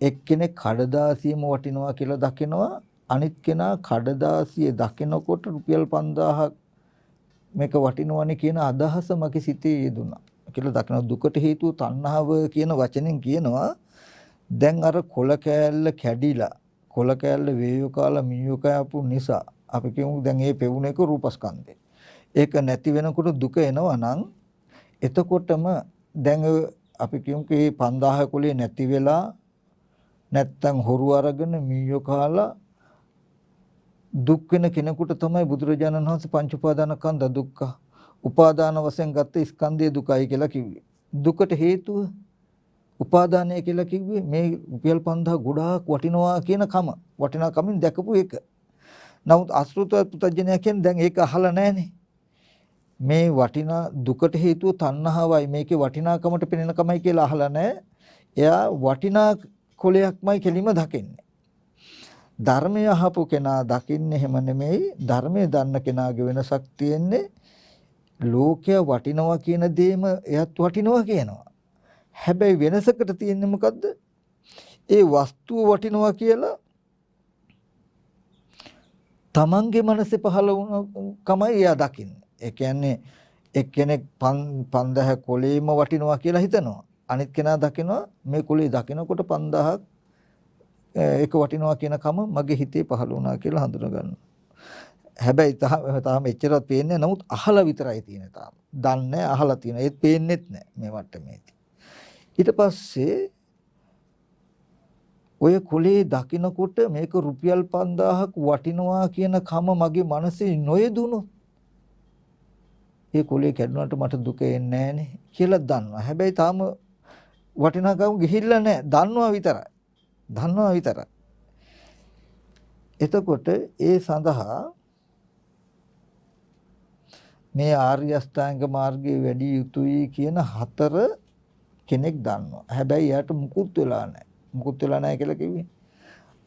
එක්කෙනෙක් කඩදාසියම වටිනවා කියලා දකිනවා, අනිත් කෙනා කඩදාසිය දකිනකොට රුපියල් 5000ක් මේක වටිනවනේ කියන අදහස මගේ සිතේ යෙදුණා කියලා දකිනවා. දුකට හේතුව තණ්හාව කියන වචනෙන් කියනවා. දැන් අර කොල කෑල්ල කැඩිලා කොල කෑල්ල වේයෝ කාලා මීයෝ කෑපු නිසා අපි කියමු දැන් මේ පෙවුන එක රූපස්කන්ධය. ඒක නැති වෙනකොට දුක එනවා නම් එතකොටම දැන් අපි කියමු මේ 5000 කොලේ නැති වෙලා නැත්තම් හොරු අරගෙන මීයෝ කාලා දුක් වෙන කෙනෙකුට තමයි බුදුරජාණන් වහන්සේ පංච උපාදානස්කන්ධ දුක්ඛ උපාදාන වශයෙන් ගත්ත ස්කන්ධයේ දුකයි කියලා කිව්වේ. දුකට හේතුව උපාදානය කියලා කිව්වේ මේ රුපියල් 5000 ගොඩාක් වටිනවා කියන කම. වටිනාකමින් දැකපු එක. නමුත් අසෘතවත් පුතඥය කියන්නේ දැන් ඒක අහලා නැහනේ. මේ වටිනා දුකට හේතුව තණ්හාවයි මේකේ වටිනාකමට පෙනෙන කමයි කියලා අහලා නැහැ. එයා වටිනා කොලයක්මයි කෙලිම දකින්නේ. ධර්මය අහපු කෙනා දකින්නේ එහෙම නෙමෙයි. ධර්මය දන්න කෙනාගේ වෙනසක් තියෙන්නේ ලෝකය වටිනවා කියන දේම එයත් වටිනවා කියනවා. හැබැයි වෙනසකට තියෙන්නේ මොකද්ද? ඒ වස්තුව වටිනවා කියලා තමන්ගේ මනසේ පහළ වුණ කමයි එයා දකින්නේ. ඒ කියන්නේ එක්කෙනෙක් 5000 කොලේම වටිනවා කියලා හිතනවා. අනිත් කෙනා දකිනවා මේ කුලේ දකිනකොට 5000ක් එක වටිනවා කියන කම මගේ හිතේ පහළ වුණා කියලා හඳුනා ගන්නවා. හැබැයි තාම එච්චරවත් පේන්නේ නැහැ. නමුත් අහලා විතරයි තියෙන්නේ තාම. දන්නේ අහලා තියෙනවා. ඒත් පේන්නේත් නැහැ මේ වට්ටමේදී. ඊට පස්සේ ඔය කුලේ දකිනකොට මේක රුපියල් 5000ක් වටිනවා කියන කම මගේ මනසේ නොයදුණොත් ඒ කුලේ කැඩුනට මට දුක එන්නේ නැහනේ කියලා දන්නවා. හැබැයි තාම වටිනාකම ගිහිල්ලා නැහැ. දන්නවා විතරයි. දන්නවා විතරයි. එතකොට ඒ සඳහා මේ ආර්ය අෂ්ටාංග මාර්ගයේ වැඩි යුතුයි කියන හතර කෙනෙක් දන්නවා. හැබැයි එයාට මුකුත් වෙලා නැහැ. මුකුත් වෙලා නැහැ කියලා කිව්වේ.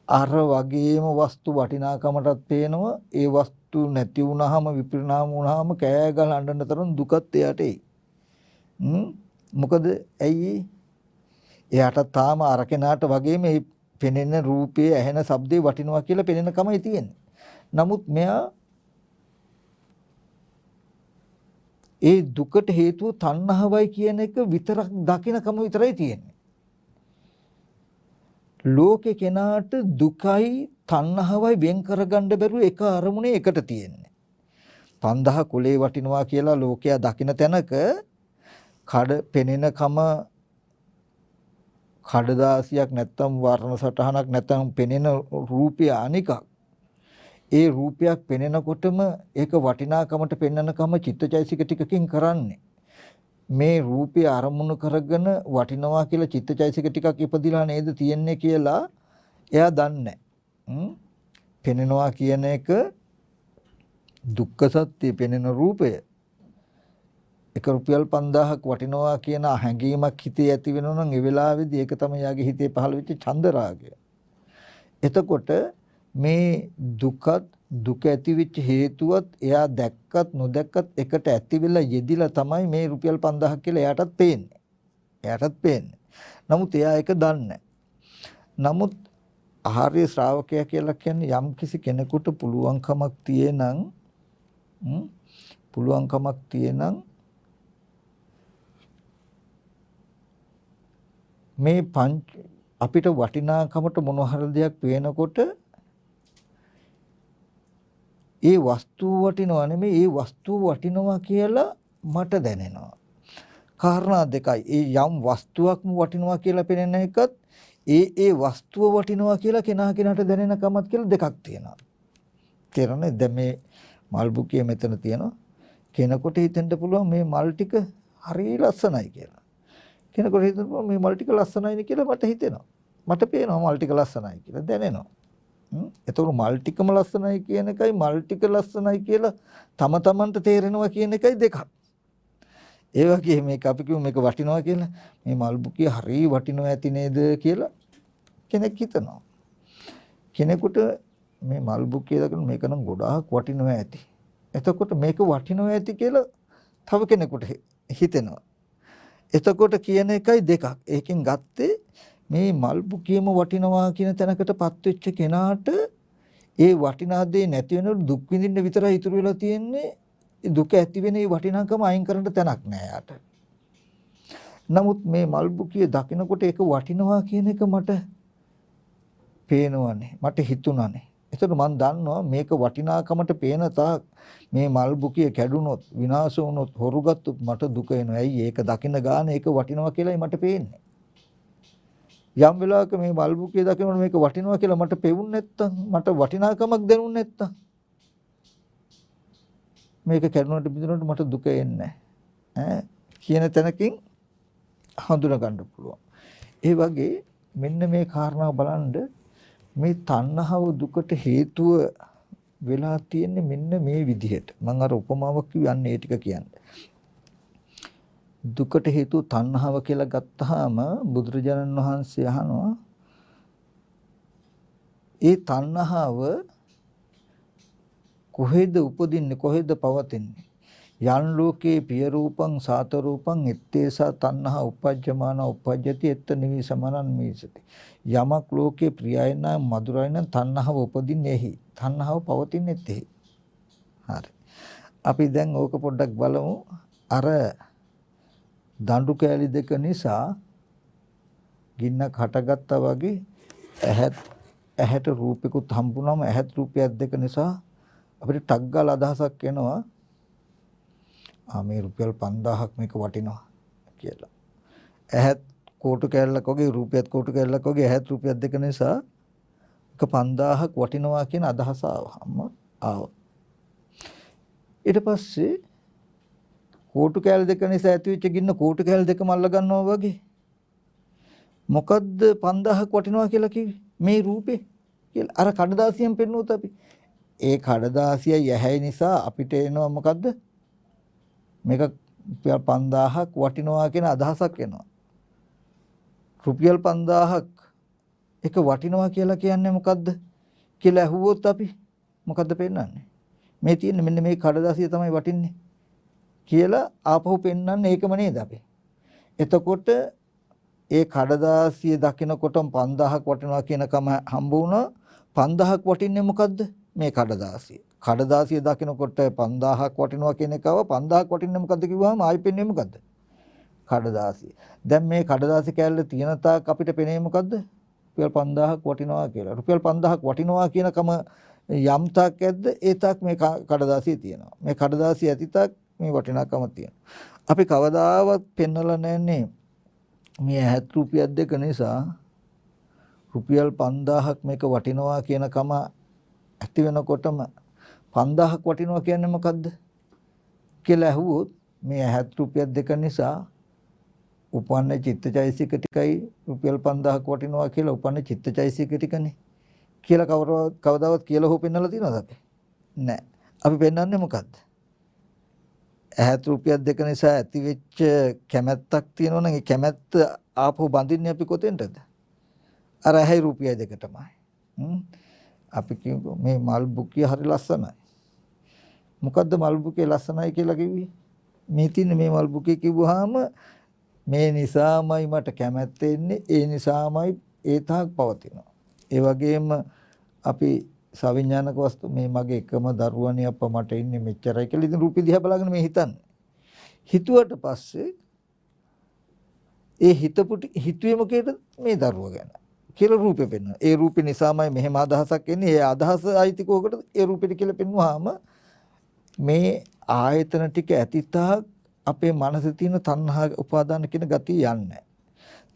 අර වගේම වස්තු වටිනාකමටත් පේනවා. ඒ වස්තු නැති වුනහම විපරිණාම වුනහම කෑ ගහලා අඬන තරම් දුකත් එයාට එයි. මොකද ඇයි එයාට තාම අර කෙනාට වගේම මේ පෙනෙන රූපයේ ඇහෙන ශබ්දේ වටිනවා කියලා පෙනෙන කමයි තියෙන්නේ. නමුත් මෙයා ඒ දුකට හේතුව තණ්හාවයි කියන එක විතරක් දකිනකම විතරයි තියෙන්නේ. ලෝකේ කෙනාට දුකයි තණ්හාවයි වෙන් කරගන්න බැරුව එක අරමුණේ එකට තියෙන්නේ. 5000 කුලේ වටිනවා කියලා ලෝකයා දකින තැනක පෙනෙන කම කඩදාසියක් නැත්තම් වර්ණ සටහනක් නැත්තම් පෙනෙන රූපය අනිකක්. ඒ රූපයක් පෙනෙනකොටම ඒක වටිනාකමට පෙන්වනකම චිත්තචෛසික ටිකකින් කරන්නේ. මේ රූපය අරමුණු කරගෙන වටිනවා කියලා චිත්තචෛසික ටිකක් ඉපදිලා නේද තියෙන්නේ කියලා එයා දන්නේ. පෙනෙනවා කියන එක දුක්ඛ සත්‍ය පෙනෙන රූපය. එක රුපියල් 5000ක් වටිනවා කියන හැඟීමක් හිතේ ඇති වෙනවා නම් ඒ වෙලාවේදී ඒක තමයි යාගේ හිතේ පහළ වෙච්ච චන්දරාගය. එතකොට මේ දුක ඇති වෙච්ච හේතුවත් එයා දැක්කත් නොදැක්කත් එකට ඇති වෙලා යෙදිලා තමයි මේ රුපියල් 5000ක් කියලා එයාටත් පේන්නේ. එයාටත් පේන්නේ. නමුත් එයා ඒක දන්නේ. නමුත් ආර්ය ශ්‍රාවකයා කියලා කියන්නේ යම් කිසි කෙනෙකුට පුළුවන්කමක් තියෙනං මේ අපිට වටිනාකමට මොන හරි දෙයක් පේනකොට ඒ වස්තුව වටිනවා නෙමෙයි ඒ වස්තුව වටිනවා කියලා මට දැනෙනවා. කාරණා දෙකයි. ඒ යම් වස්තුවක්ම වටිනවා කියලා පෙනෙන එකත් ඒ වස්තුව වටිනවා කියලා කෙනාට දැනෙන කමත් කියලා දෙකක් තියෙනවා. තේරෙනවද? දැන් මේ මල් බුකිය මෙතන තියෙනවා. කෙනෙකුට හිතෙන්න පුළුවන් මේ මල් ටික හරිය ලස්සනයි කියලා. කෙනෙකුට හිතෙන්න පුළුවන් මේ මල් ටික ලස්සනයිනේ කියලා මට හිතෙනවා. මට පේනවා මල් ටික ලස්සනයි කියලා දැනෙනවා. එතකොට මල් ටිකම ලස්සනයි කියන එකයි මල් ටික ලස්සනයි කියලා තමන්ට තේරෙනවා කියන එකයි දෙකක්. ඒ වගේ මේක අපි කියමු මේක වටිනවා කියලා මේ මල් බුකිය හරිය වටිනවා ඇති නේද කියලා කෙනෙක් හිතනවා. කෙනෙකුට මේ මල් බුකිය දකින මේක නම් ගොඩාක් වටිනවා ඇති. එතකොට මේක වටිනවා ඇති කියලා තව කෙනෙකුට හිතෙනවා. එතකොට කියන එකයි දෙකක්. ඒකෙන් ගත්තේ මේ මල් බුකියම වටිනවා කියන තැනකටපත් වෙච්ච කෙනාට ඒ වටිනා දේ නැති වෙනකොට දුක් විඳින්න විතරයි ඉතුරු වෙලා තියෙන්නේ. දුක ඇති වෙන ඒ වටිනාකම අයින් කරන්න තැනක් නෑ යාට. නමුත් මේ මල් බුකිය දකිනකොට ඒක වටිනවා කියන එක මට පේනවනේ. මට හිතුණානේ. ඒතකොට මම දන්නවා මේක වටිනාකමට පේන තාක් මේ මල් බුකිය කැඩුනොත් විනාශ වුනොත් හොරුගත්තොත් මට දුක එනවා. ඇයි ඒක දකින ගාන ඒක වටිනවා කියලායි මට පේන්නේ. යම් වෙලාවක මේ මල් බුකිය දකිනකොට මේක වටිනවා කියලා මට පෙවුන්නේ නැත්තම් මට වටිනාකමක් දැනුන්නේ නැත්තම් මේක කැඩුනට බිඳුනට මට දුක එන්නේ නැහැ. කියන තැනකින් හඳුනා ගන්න පුළුවන්. ඒ වගේ මෙන්න මේ කාරණාව බලන්න මේ තණ්හාව දුකට හේතුව වෙලා තියෙන්නේ මෙන්න මේ විදිහට. මම අර උපමාවක් කියන්නේ ඒ ටික කියන්නේ. දුකට හේතුව තණ්හාව කියලා ගත්තාම බුදුරජාණන් වහන්සේ අහනවා ඒ තණ්හාව කොහෙද උපදින්නේ කොහෙද පවතින්නේ? යන් ලෝකේ පිය රූපං සාත රූපං එත්තේසා තණ්හා උපජ්ජමාන උපජ්ජති එත්ත නිවිසමනං මීසති. යමක් ලෝකේ ප්‍රියයි නම් මధుරයි නම් තණ්හාව උපදින්නේ එහි. තණ්හාව පවතින්නේ එහි. හරි. අපි දැන් ඕක පොඩ්ඩක් බලමු. අර දඬු කෑලි දෙක නිසා ගින්නක් හටගත්තා වගේ ඇහැට රූපිකුත් හම්බුනම ඇහත් රූපයක් දෙක නිසා අපිට ටක් ගාලා අදහසක් එනවා මේ රුපියල් 5000ක් මේක වටිනවා කියලා. ඇහත් කෝටු කැල්ලක් වගේ රූපයත් කෝටු කැල්ලක් වගේ ඇහත් රුපියක් දෙක නිසා එක 5000ක් වටිනවා කියන අදහස ආවා. ඊට පස්සේ කෝටු කැල් දෙක නිසා ඇතිවෙච්ච ගින්න කෝටු කැල් දෙකම අල්ල ගන්නවා වගේ. මොකද්ද 5000ක් වටිනවා කියලා කිව්වේ? මේ රූපේ කියලා. අර කඩදාසියෙන් පෙන්නුවොත් අපි ඒ කඩදාසිය යැහැයි නිසා අපිට එනවා මොකද්ද? මේක රුපියල් 5000ක් වටිනවා කියන අදහසක් එනවා. රුපියල් 5000ක් එක වටිනවා කියලා කියන්නේ මොකද්ද කියලා අහුවොත් අපි මොකද්ද පෙන්වන්නේ? මේ තියෙන මෙන්න මේ කඩදාසිය තමයි වටින්නේ කියලා ආපහු පෙන්වන්නේ ඒකම නේද අපි. එතකොට ඒ කඩදාසිය දකිනකොටම 5000ක් වටිනවා කියනකම හම්බ වුණා. 5000ක් වටින්නේ මොකද්ද? මේ කඩදාසිය. කඩදාසිය දකිනකොට 5000ක් වටිනවා කියන එකව 5000ක් වටින්නේ මොකද්ද කිව්වම ආයි පෙන්නේ මොකද්ද? කඩදාසිය. දැන් මේ කඩදාසි කැල්ල තියෙන තාක් අපිට පෙනේ මොකද්ද? රුපියල් 5000ක් වටිනවා කියලා. රුපියල් 5000ක් වටිනවා කියනකම යම් තාක් ඇද්ද ඒ තාක් මේ කඩදාසිය තියෙනවා. මේ කඩදාසිය ඇති තාක් මේ වටිනාකම තියෙනවා. අපි කවදාවත් පෙන්නලා නැන්නේ මේ ඇහත් රුපියක් දෙක නිසා රුපියල් 5000ක් මේක වටිනවා කියනකම ඇති වෙනකොටම 5000ක් වටිනවා කියන්නේ මොකද්ද කියලා ඇහුවොත් මේ ඇහත් රුපියක් දෙක නිසා උපන්න චිත්තචෛසික ටිකයි රුපියල් 5000ක් වටිනවා කියලා උපන්න චිත්තචෛසික ටිකනේ කියලා කවදාවත් කියලා හො පෙන්නලා තියෙනවද අපි? නැහැ. අපි පෙන්නන්නේ මොකද්ද? ඇහත් රුපියක් දෙක නිසා ඇති වෙච්ච කැමැත්තක් තියෙනවා නම් ඒ කැමැත්ත ආපහු බඳින්නේ අපි කොතෙන්ටද? අර ඇහි රුපියයි දෙක තමයි. අපි කියමු මේ මල් බුකිය හරි ලස්සනයි. මොකද්ද මල් බුකිය ලස්සනයි කියලා කිව්වේ? මේ තියෙන මේ මල් බුකිය කිව්වහම මේ නිසාමයි මට කැමැත්ත එන්නේ, ඒ නිසාමයි ඒ තාක් පවතිනවා. ඒ වගේම අපි සවිඥානික වස්තු මේ මගේ එකම දරුවනේ අප්පා මට ඉන්නේ මෙච්චරයි කියලා ඉතින් රූපෙ දිහා බලාගෙන මේ හිතන්නේ. හිතුවට පස්සේ ඒ හිතුවේ මොකේද? මේ දරුවා ගැන. කියලා රූපෙ පෙන්වනවා. ඒ රූපෙ නිසාමයි මෙහෙම අදහසක් එන්නේ. ඒ අදහස අයිති කොහකටද? ඒ රූපෙට කියලා පෙන්වුවාම මේ ආයතන ටික ඇතිතාක් අපේ මනසේ තියෙන තණ්හා උපාදාන කියන ගතිය යන්නේ.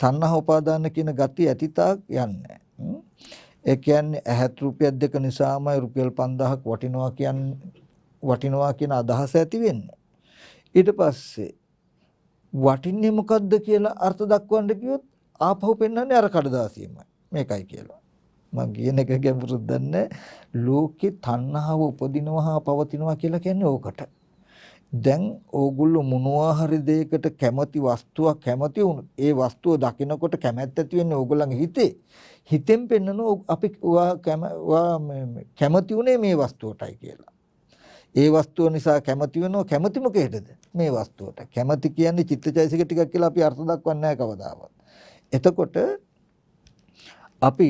තණ්හා උපාදාන කියන ගතිය ඇතිතාක් යන්නේ. ඒ කියන්නේ ඇහත් රුපියක් දෙක නිසාමයි රුපියල් 5000ක් වටිනවා කියන අදහස ඇති වෙන්නේ. ඊට පස්සේ වටින්නේ මොකද්ද කියලා අර්ථ දක්වන්න කිව්වොත් ආපහු පෙන්වන්නේ අර කඩදාසියමයි. මේකයි කියලා. මම කියන එක ගැඹුරුද දන්නේ. ලෝකේ තණ්හාව උපදිනවා පවතිනවා කියලා කියන්නේ ඕකට. දැන් ඕගොල්ලෝ මොනවා හරි දෙයකට කැමති වස්තුවක් කැමති වුණොත් ඒ වස්තුව දකිනකොට කැමැත්ත ඇති වෙන්නේ ඕගොල්ලන්ගේ හිතේ. හිතෙන් පෙන්නන අපි කැමති උනේ මේ වස්තුවටයි කියලා. ඒ වස්තුව නිසා කැමති වෙනවා. කැමති මොකේද? මේ වස්තුවට. කැමති කියන්නේ චිත්තචෛසික ටිකක් කියලා අපි අර්ථ දක්වන්නේ නැහැ කවදාවත්. එතකොට අපි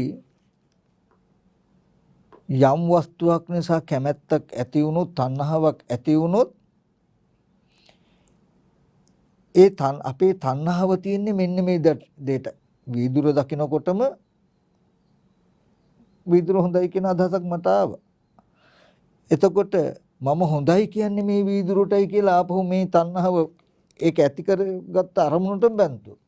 යම් වස්තුවක් නිසා කැමැත්තක් ඇති වුණොත් තණ්හාවක් ඇති වුණොත් අපේ තණ්හාව තියෙන්නේ මෙන්න මේ දෙයට. වීදුර දකිනකොටම වීදුර හොඳයි කියන අදහසක් මට ආවා. එතකොට මම හොඳයි කියන්නේ මේ වීදුරටයි කියලා ආපහු මේ තණ්හාව ඒක ඇති කරගත්ත අරමුණට බැඳුත්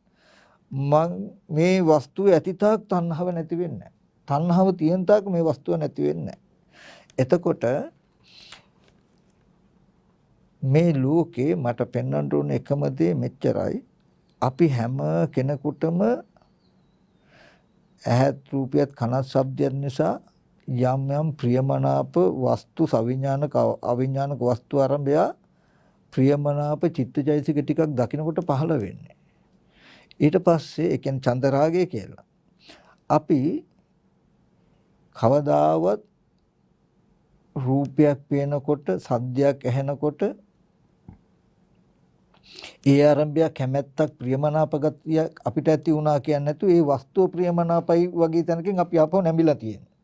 මේ වස්තුවේ ඇතිතාක් තණ්හාව නැති වෙන්නේ නැහැ. තණ්හාව තියෙන තාක් මේ වස්තුව නැති වෙන්නේ නැහැ. එතකොට මේ ලෝකේ මට පෙන්වන්න ඕන එකම දේ මෙච්චරයි. අපි හැම කෙනෙකුටම ඇහත් රූපයත් කනත් ශබ්දයත් නිසා යම් යම් ප්‍රියමනාප වස්තු සවිඥානික අවිඥානික වස්තු ආරම්භය ප්‍රියමනාප චිත්තචෛසික ටිකක් දකිනකොට පහළ වෙන්නේ. ඊට පස්සේ ඒ කියන්නේ චන්දරාගය කියලා. අපි කවදාවත් රූපයක් පේනකොට සද්දයක් ඇහෙනකොට ඒ ආරම්භය කැමැත්තක් ප්‍රියමනාප ගතිය අපිට ඇති වුණා කියන්නේ නැතු ඒ වස්තුව ප්‍රියමනාපයි වගේ තැනකින් අපි ආපහු නැඹිලා තියෙනවා.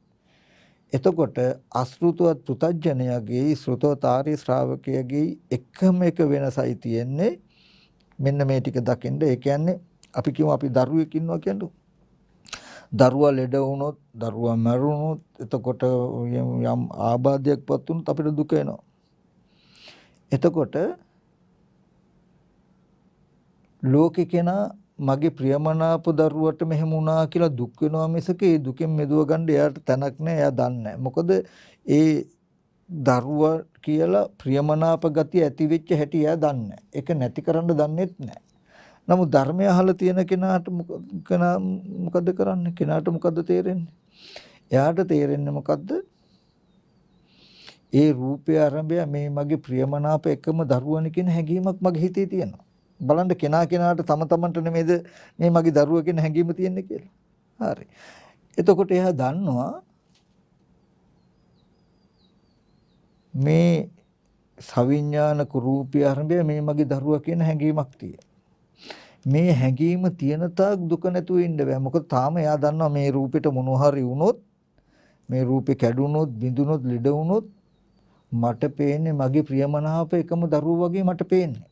එතකොට අසෘතවත් පුතඥයාගේ ශ්‍රුතවතාරි ශ්‍රාවකයාගේ එකම එක වෙනසයි තියෙන්නේ මෙන්න මේ ටික දකින්න. ඒ කියන්නේ අපි කියමු අපි දරුවෙක් ඉන්නවා කියන්නේ දරුවා ලෙඩ වුණොත්, දරුවා මැරුණොත්, එතකොට යම් ආබාධයක්පත් වුණොත් අපිට දුක එනවා. එතකොට ලෝකේ කෙනා මගේ ප්‍රියමනාප දරුවට මෙහෙම වුණා කියලා දුක් වෙනවා මිසක ඒ දුකෙන් මෙදුව ගන්න එයාට තැනක් නැහැ. එයා දන්නේ නැහැ. මොකද ඒ දරුවා කියලා ප්‍රියමනාප ගතිය ඇති වෙච්ච හැටි එයා දන්නේ නැහැ. ඒක නැති කරන්න දන්නේත් නැහැ. නමුත් ධර්මය අහලා තියෙන කෙනාට මොකද කරන්නේ? කෙනාට මොකද තේරෙන්නේ? එයාට තේරෙන්නේ මොකද්ද? ඒ රූපය ආරම්භය මේ මගේ ප්‍රියමනාප එකම දරුවනේ කියන හැඟීමක් මගේ හිතේ තියෙනවා. බලන්න කෙනාට තම තමන්ට නෙමෙයිද මේ මගේ දරුවා කියන හැඟීම තියෙන්නේ කියලා. හරි. එතකොට එයා දන්නවා මේ සවිඥානික රූපය ආරම්භය මේ මගේ දරුවා කියන හැඟීමක් තියෙනවා. මේ හැඟීම තියෙන තාක් දුක නැතුව ඉන්න බෑ. මොකද තාම එයා දන්නවා මේ රූපෙට මොනවා හරි වුණොත්, මේ රූපේ කැඩුනොත්, බිඳුනොත්, ලිඩ වුණොත් මට පේන්නේ මගේ ප්‍රියමනාප එකම දරුවෝ වගේ මට පේන්නේ.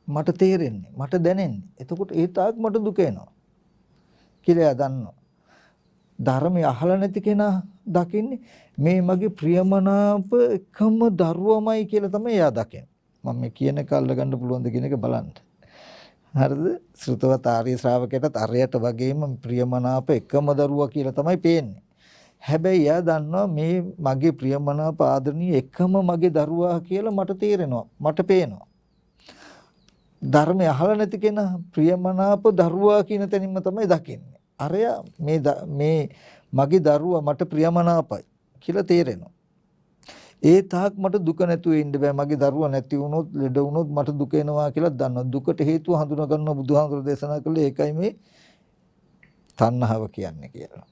මට තේරෙන්නේ, මට දැනෙන්නේ. එතකොට ඒ තාක් මට දුක එනවා කියලා එයා දන්නවා. ධර්මය අහලා නැති කෙනා දකින්නේ මේ මගේ ප්‍රියමනාප එකම දරුවමයි කියලා තමයි එයා දකින්නේ. මම මේ කියන එක අල්ලගන්න පුළුවන්ද කියන එක බලන්න. හරිද? ශ්‍රුතවත් ආර්ය ශ්‍රාවකයටත් අරයට වගේම ප්‍රියමනාප එකම දරුවා කියලා තමයි පේන්නේ. හැබැයි එයා දන්නවා මේ මගේ ප්‍රියමනාප ආදරණීය එකම මගේ දරුවා කියලා මට තේරෙනවා. මට පේනවා. ධර්මය අහලා නැති කෙනා ප්‍රියමනාප දරුවා කියන තැනින්ම තමයි දකින්නේ. අරයා මේ මගේ දරුවා මට ප්‍රියමනාපයි කියලා තේරෙනවා. ඒ තාක් මට දුක නැතුව ඉන්න බෑ. මගේ දරුවා නැති වුණොත්, ලෙඩ වුණොත් මට දුක එනවා කියලා දන්නවා. දුකට හේතුව හඳුනා ගන්නවා බුදුහාමුදුරු දේශනා කළේ ඒකයි මේ තණ්හාව කියන්නේ කියලා.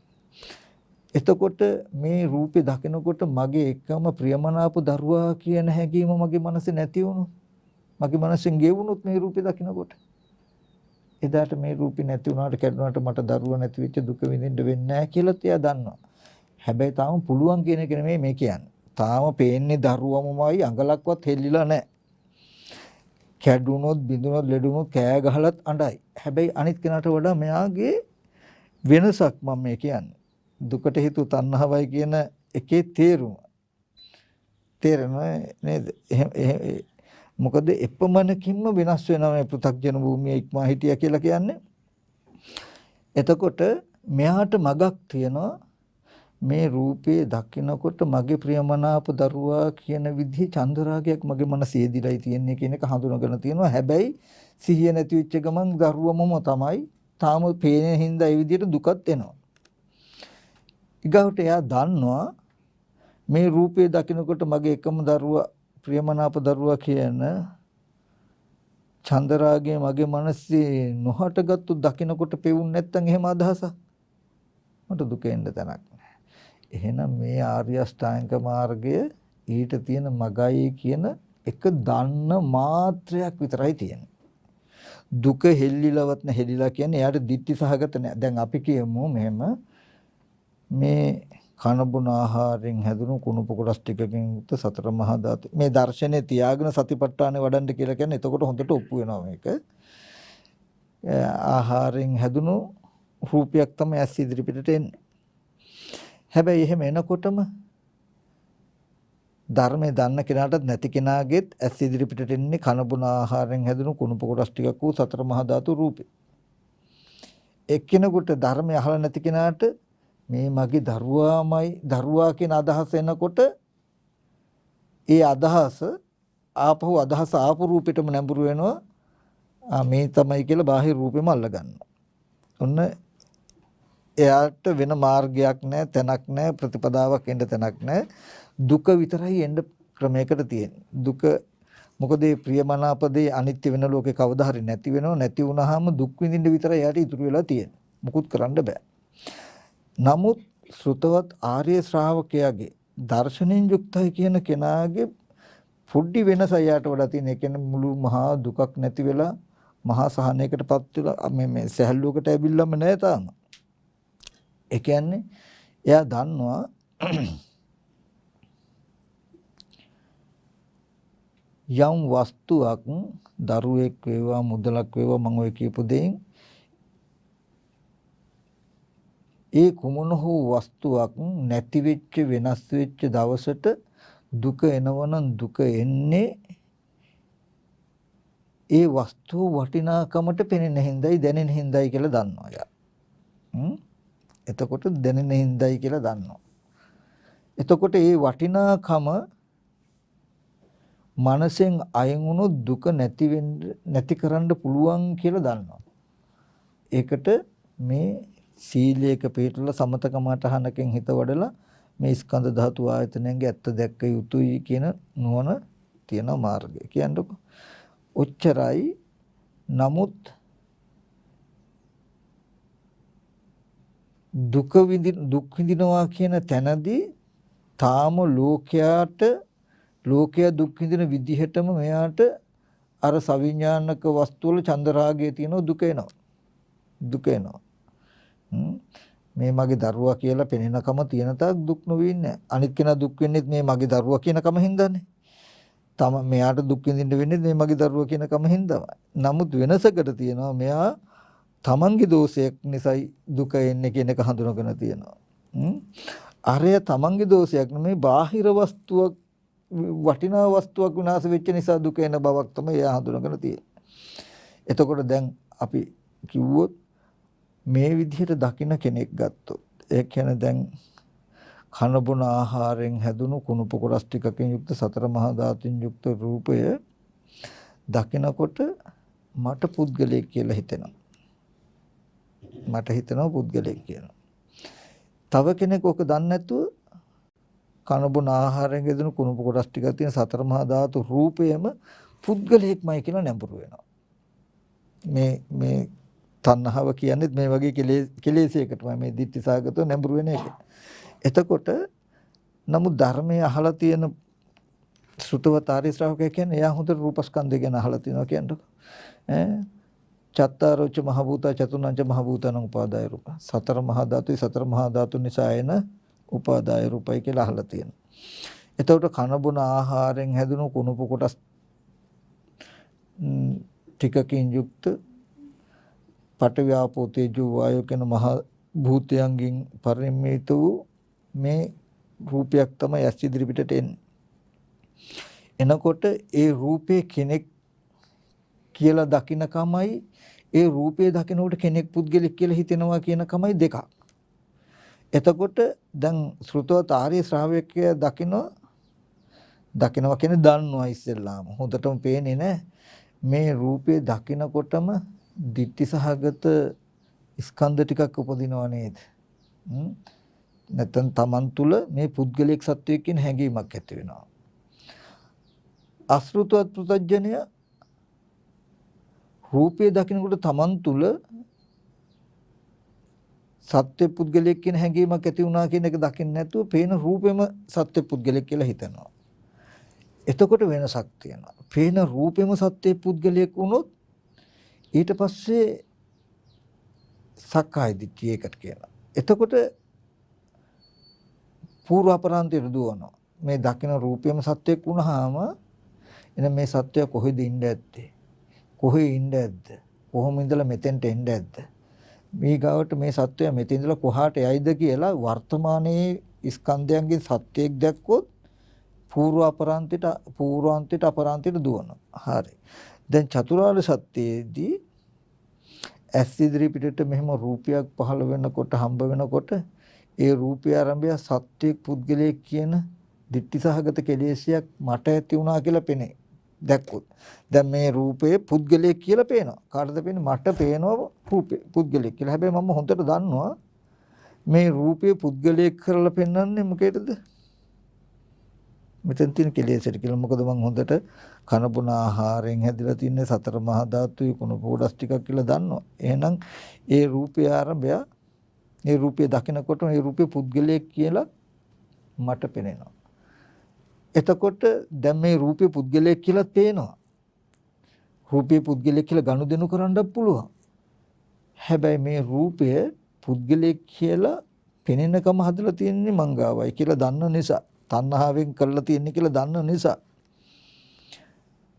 එතකොට මේ රූපේ දකිනකොට මගේ එකම ප්‍රියමනාප දරුවා කියන හැඟීම මගේ මනසේ නැති වුණොත්, මගේ මනසෙන් ගෙවුණොත් මේ රූපේ දකිනකොට එදාට මේ රූපේ නැති වුණාට කැඩුණාට මට දරුවා නැති වෙච්ච දුක විඳින්න වෙන්නේ නැහැ කියලා තියා දන්නවා. හැබැයි තාම පුළුවන් කියන එක නෙමෙයි මේ කියන්නේ. තාම පේන්නේ දරුවමමයි, අඟලක්වත් හෙල්ලිලා නැහැ. කැඩුනොත්, බිඳුනොත්, ලෙඩුනොත් කෑ ගහලත් අඬයි. හැබැයි අනිත් කෙනාට වඩා මෙයාගේ වෙනසක් මම මේ කියන්නේ. දුකට හේතු තණ්හාවයි කියන එකේ තේරුම. තේරෙනවද නේද? මොකද එපමණකින්ම වෙනස් වෙනවා මේ පෘථග්ජන භූමිය ඉක්මා හිටියා කියලා කියන්නේ. එතකොට මෙයාට මගක් තියෙනවා මේ රූපේ දකින්නකොට මගේ ප්‍රියමනාප දරුවා කියන විදිහේ චන්දරාගයක් මගේ මනසේ යෙදිලායි තියෙන්නේ කියන එක හඳුනගෙන තියෙනවා. හැබැයි සිහිය නැති වෙච්ච ගමන් දරුවමම තමයි. තාම පේන හින්දා ඒ විදිහට දුකත් එනවා. ඊගවට එයා දන්නවා මේ රූපේ දකින්නකොට මගේ එකම දරුවා ප්‍රියමනාප දරුවා කියන චන්දරාගය මගේ මනසේ නොහටගත්තු දකින්නකොට පෙවුන්නේ නැත්තම් එහෙම අදහසක් මට දුක එන්න තැනක් නැහැ. එහෙනම් මේ ආර්ය අෂ්ටාංග මාර්ගය ඊට තියෙන මගයි කියන එක දන්න මාත්‍රයක් විතරයි තියෙන්නේ. දුක හෙල්ලිලවත් නැ හෙලිලා කියන්නේ එයාට ditthi සහගත නෑ. දැන් අපි කියමු මෙහෙම මේ කන බොන ආහාරයෙන් හැදුණු කුණුප කොටස් ටිකකින් යුක්ත සතර මහා ධාතු මේ දර්ශනේ තියාගෙන සතිපට්ඨානෙ වඩන්න කියලා කියන්නේ. එතකොට හොඳට ඔප්පු වෙනවා මේක. ආහාරයෙන් හැදුණු රූපයක් තමයි ඇස් ඉදිරිපිටට එන්නේ. හැබැයි එහෙම එනකොටම ධර්මයේ දන්න කෙනාටත් නැති කෙනාගෙත් ඇස් ඉදිරිපිටට එන්නේ කන බොන ආහාරයෙන් හැදුණු කුණුප කොටස් ටිකක් වූ සතර මහා ධාතු රූපේ. එක්කෙනෙකුට ධර්මය අහලා නැති කෙනාට මේ මගේ දරුවා කියන අදහස එනකොට ඒ අදහස ආපු රූපෙටම නැඹුරු වෙනවා. මේ තමයි කියලා බාහිර රූපෙම අල්ල ගන්නවා. ඔන්න එයාට වෙන මාර්ගයක් නැහැ, තැනක් නැහැ, ප්‍රතිපදාවක් එන්න තැනක් නැහැ. දුක විතරයි එන්න ක්‍රමයකට තියෙන්නේ. දුක මොකද මේ ප්‍රියමනාපදී අනිත්‍ය වෙන ලෝකේ කවදා හරි නැති වෙනවා. නැති වුනහම දුක් විඳින්න විතරයි එයාට ඉතුරු වෙලා තියෙන්නේ. මුකුත් කරන්න බෑ. නමුත් ශ්‍රුතවත් ආර්ය ශ්‍රාවකයාගේ දර්ශනෙන් යුක්තයි කියන කෙනාගේ පොඩි වෙනසයි යාට වඩා තියෙන. ඒ කියන්නේ මුළු මහා දුකක් නැති වෙලා මහා සහනයකටපත් වෙලා මේ සහැල්ලුවකට ඇවිල්ලාම නැහැ තාම. ඒ කියන්නේ එයා දන්නවා යම් වස්තුවක් දරුවෙක් වේවා මුදලක් වේවා මම ඔය කියපු දෙයින් ඒ කුමන හෝ වස්තුවක් නැති වෙච්ච වෙනස් වෙච්ච දවසට දුක එනවනම් දුක එන්නේ ඒ වස්තුව වටිනාකමට පෙනෙන හින්දායි දැනෙන හින්දායි කියලා දන්නවා යා. එතකොට දැනෙන හින්දායි කියලා දන්නවා. එතකොට ඒ වටිනාකම මනසෙන් අයින් වුණොත් දුක නැති කරන්න පුළුවන් කියලා දන්නවා. ඒකට මේ සීලයක පිළිපදලා සමතකමට අහනකින් හිත වඩලා මේ ස්කන්ධ ධාතු ආයතනයන්ගේ ඇත්ත දැක්ක යුතුයි කියන නුවණ තියෙන මාර්ගය. කියන්නකො. ඔච්චරයි. නමුත් දුක් විඳිනවා කියන තැනදී තාම ලෝකයා දුක් විඳින විදිහටම මෙයාට අර සවිඥානික වස්තු වල චන්දරාගය තියෙනවා දුක එනවා. මේ මගේ දරුවා කියලා පෙනෙනකම තියෙන තාක් දුක් නොවෙන්නේ. අනිත් කෙනා දුක් වෙන්නේ මේ මගේ දරුවා කියන කම හින්දානේ. මෙයාට දුක් විඳින්න වෙන්නේ මේ මගේ දරුවා කියන කම හින්දාමයි. නමුත් වෙනසකට තියෙනවා මෙයා තමන්ගේ දෝෂයක් නිසායි දුක එන්නේ කියන එක හඳුනගෙන තියෙනවා. අරය තමන්ගේ දෝෂයක් නෙමෙයි බාහිර වස්තුවක් වටිනා වස්තුවක් විනාශ වෙච්ච නිසා දුක එන බවක් තමයි එයා හඳුනගෙන තියෙන්නේ. එතකොට දැන් අපි කිව්වොත් මේ විදිහට දකින්න කෙනෙක් ගත්තොත් ඒ කියන්නේ දැන් කන බොන ආහාරයෙන් හැදුණු කුණුප කොටස් ටිකකින් යුක්ත සතර මහා ධාතුන් යුක්ත රූපය දකිනකොට මට පුද්ගලයෙක් කියලා හිතෙනවා. පුද්ගලයෙක් කියලා. තව කෙනෙක් ඔක දන්නේ නැතුව කන බොන ආහාරයෙන් හැදුණු කුණුප කොටස් ටිකක් තියෙන සතර මහා ධාතු රූපයම පුද්ගලයෙක්මයි කියලා නැඹුරු වෙනවා. මේ තණ්හාව කියන්නේ මේ වගේ කෙලෙසයකටම මේ ditthිසගතව නැඹුරු වෙන එක. එතකොට නමුත් ධර්මයේ අහලා තියෙන ශ්‍රුතවතාරි ශ්‍රාවකයා කියන්නේ එයා හොඳ රූපස්කන්ධය ගැන අහලා තියෙනවා කියන්නකො. චත්තාරෝච මහ භූතා චතුර්ණංච මහ භූතං උපාදාය රූප. සතර මහා ධාතුයි සතර මහා ධාතු නිසා එන උපාදාය රූපයි කියලා අහලා තියෙනවා. එතකොට කන බොන ආහාරයෙන් හැදුණු කුණුප කොටස් ටිකකින් යුක්ත පඨවි ආපෝ තේජෝ වායෝ කියන මහා භූතයන්ගෙන් පරිමිත වූ මේ රූපයක් තමයි ඇස් ඉදිරි පිටට එන්නේ. එනකොට ඒ රූපේ කෙනෙක් කියලා දකින්නකමයි ඒ රූපේ දකිනකොට කෙනෙක් පුද්ගලෙක් කියලා හිතෙනවා කියනකමයි දෙකක්. එතකොට දැන් ශ්‍රුතවත් ආර්ය ශ්‍රාවකයා දකිනවා කියන්නේ දන්නවා ඉස්සෙල්ලාම. හොඳටම පේන්නේ නැහැ. මේ රූපේ දකිනකොටම ditthi සහගත ස්කන්ධ ටිකක් උපදිනව නේද? නැත්නම් Taman තුල මේ පුද්ගලික සත්වයක් කියන හැඟීමක් ඇති වෙනවා. අසෘතවත් පුතඥය රූපේ දකිනකොට Taman තුල සත්‍ය පුද්ගලික කියන හැඟීමක් ඇති වුණා කියන එක දකින්න නැතුව පේන රූපෙම සත්‍ය පුද්ගලික කියලා හිතනවා. එතකොට වෙනසක් තියෙනවා. පේන රූපෙම සත්‍ය පුද්ගලික වුණොත් ඊට පස්සේ සක්කාය දිට්ඨිය එකට කියනවා. එතකොට පූර්ව අපරාන්තයට දුවනවා. මේ දකින රූපයම සත්‍යයක් වුණාම එන මේ සත්‍යය කොහෙද ඉන්නේ ඇත්තේ? කොහේ ඉන්නේ ඇද්ද? කොහොම ඉඳලා මෙතෙන්ට එන්නේ ඇද්ද? මේ ගාවට මේ සත්‍යය මෙතෙන් ඉඳලා කොහාට යයිද කියලා වර්තමානයේ ස්කන්ධයන්ගේ සත්‍යයක් දැක්කොත් පූර්වාන්තයට අපරාන්තයට දුවනවා. හරි. දැන් චතුරාර්ය සත්‍යයේදී ඇස් ඉදිරි පිටට මෙහෙම රූපයක් පහළ වෙනකොට හම්බ වෙනකොට ඒ රූපය ආරම්භය සත්‍යයක් පුද්ගලයෙක් කියන ditthi සහගත කෙලෙසයක් මට ඇති වුණා කියලා පෙනේ. දැක්කොත් දැන් මේ රූපේ පුද්ගලයෙක් කියලා පේනවා. කාටද පේන්නේ? මට පේනවා රූපේ පුද්ගලයෙක් කියලා. හැබැයි මම හොඳට දන්නවා මේ රූපේ පුද්ගලයෙක් කරලා පෙන්වන්නේ මොකේද? මෙතන තියෙන කෙලෙසට කියලා. මොකද මම හොඳට කන බොන ආහාරයෙන් හැදිලා තියෙන සතර මහා ධාතුයි කුණු පොඩස් ටිකක් කියලා දන්නවා. එහෙනම් ඒ රූපය ආරම්භය ඒ රූපය දකිනකොට මේ රූපේ පුද්ගලයෙක් කියලා මට පෙනෙනවා. එතකොට දැන් මේ රූපේ පුද්ගලයෙක් කියලා පේනවා. රූපේ පුද්ගලයෙක් කියලා ගනුදෙනු කරන්නත් පුළුවන්. හැබැයි මේ රූපය පුද්ගලයෙක් කියලා පෙනෙනකම හදලා තියෙන්නේ මංගාවයි කියලා දන්න නිසා, තණ්හාවෙන් කරලා තියෙන්නේ කියලා දන්න නිසා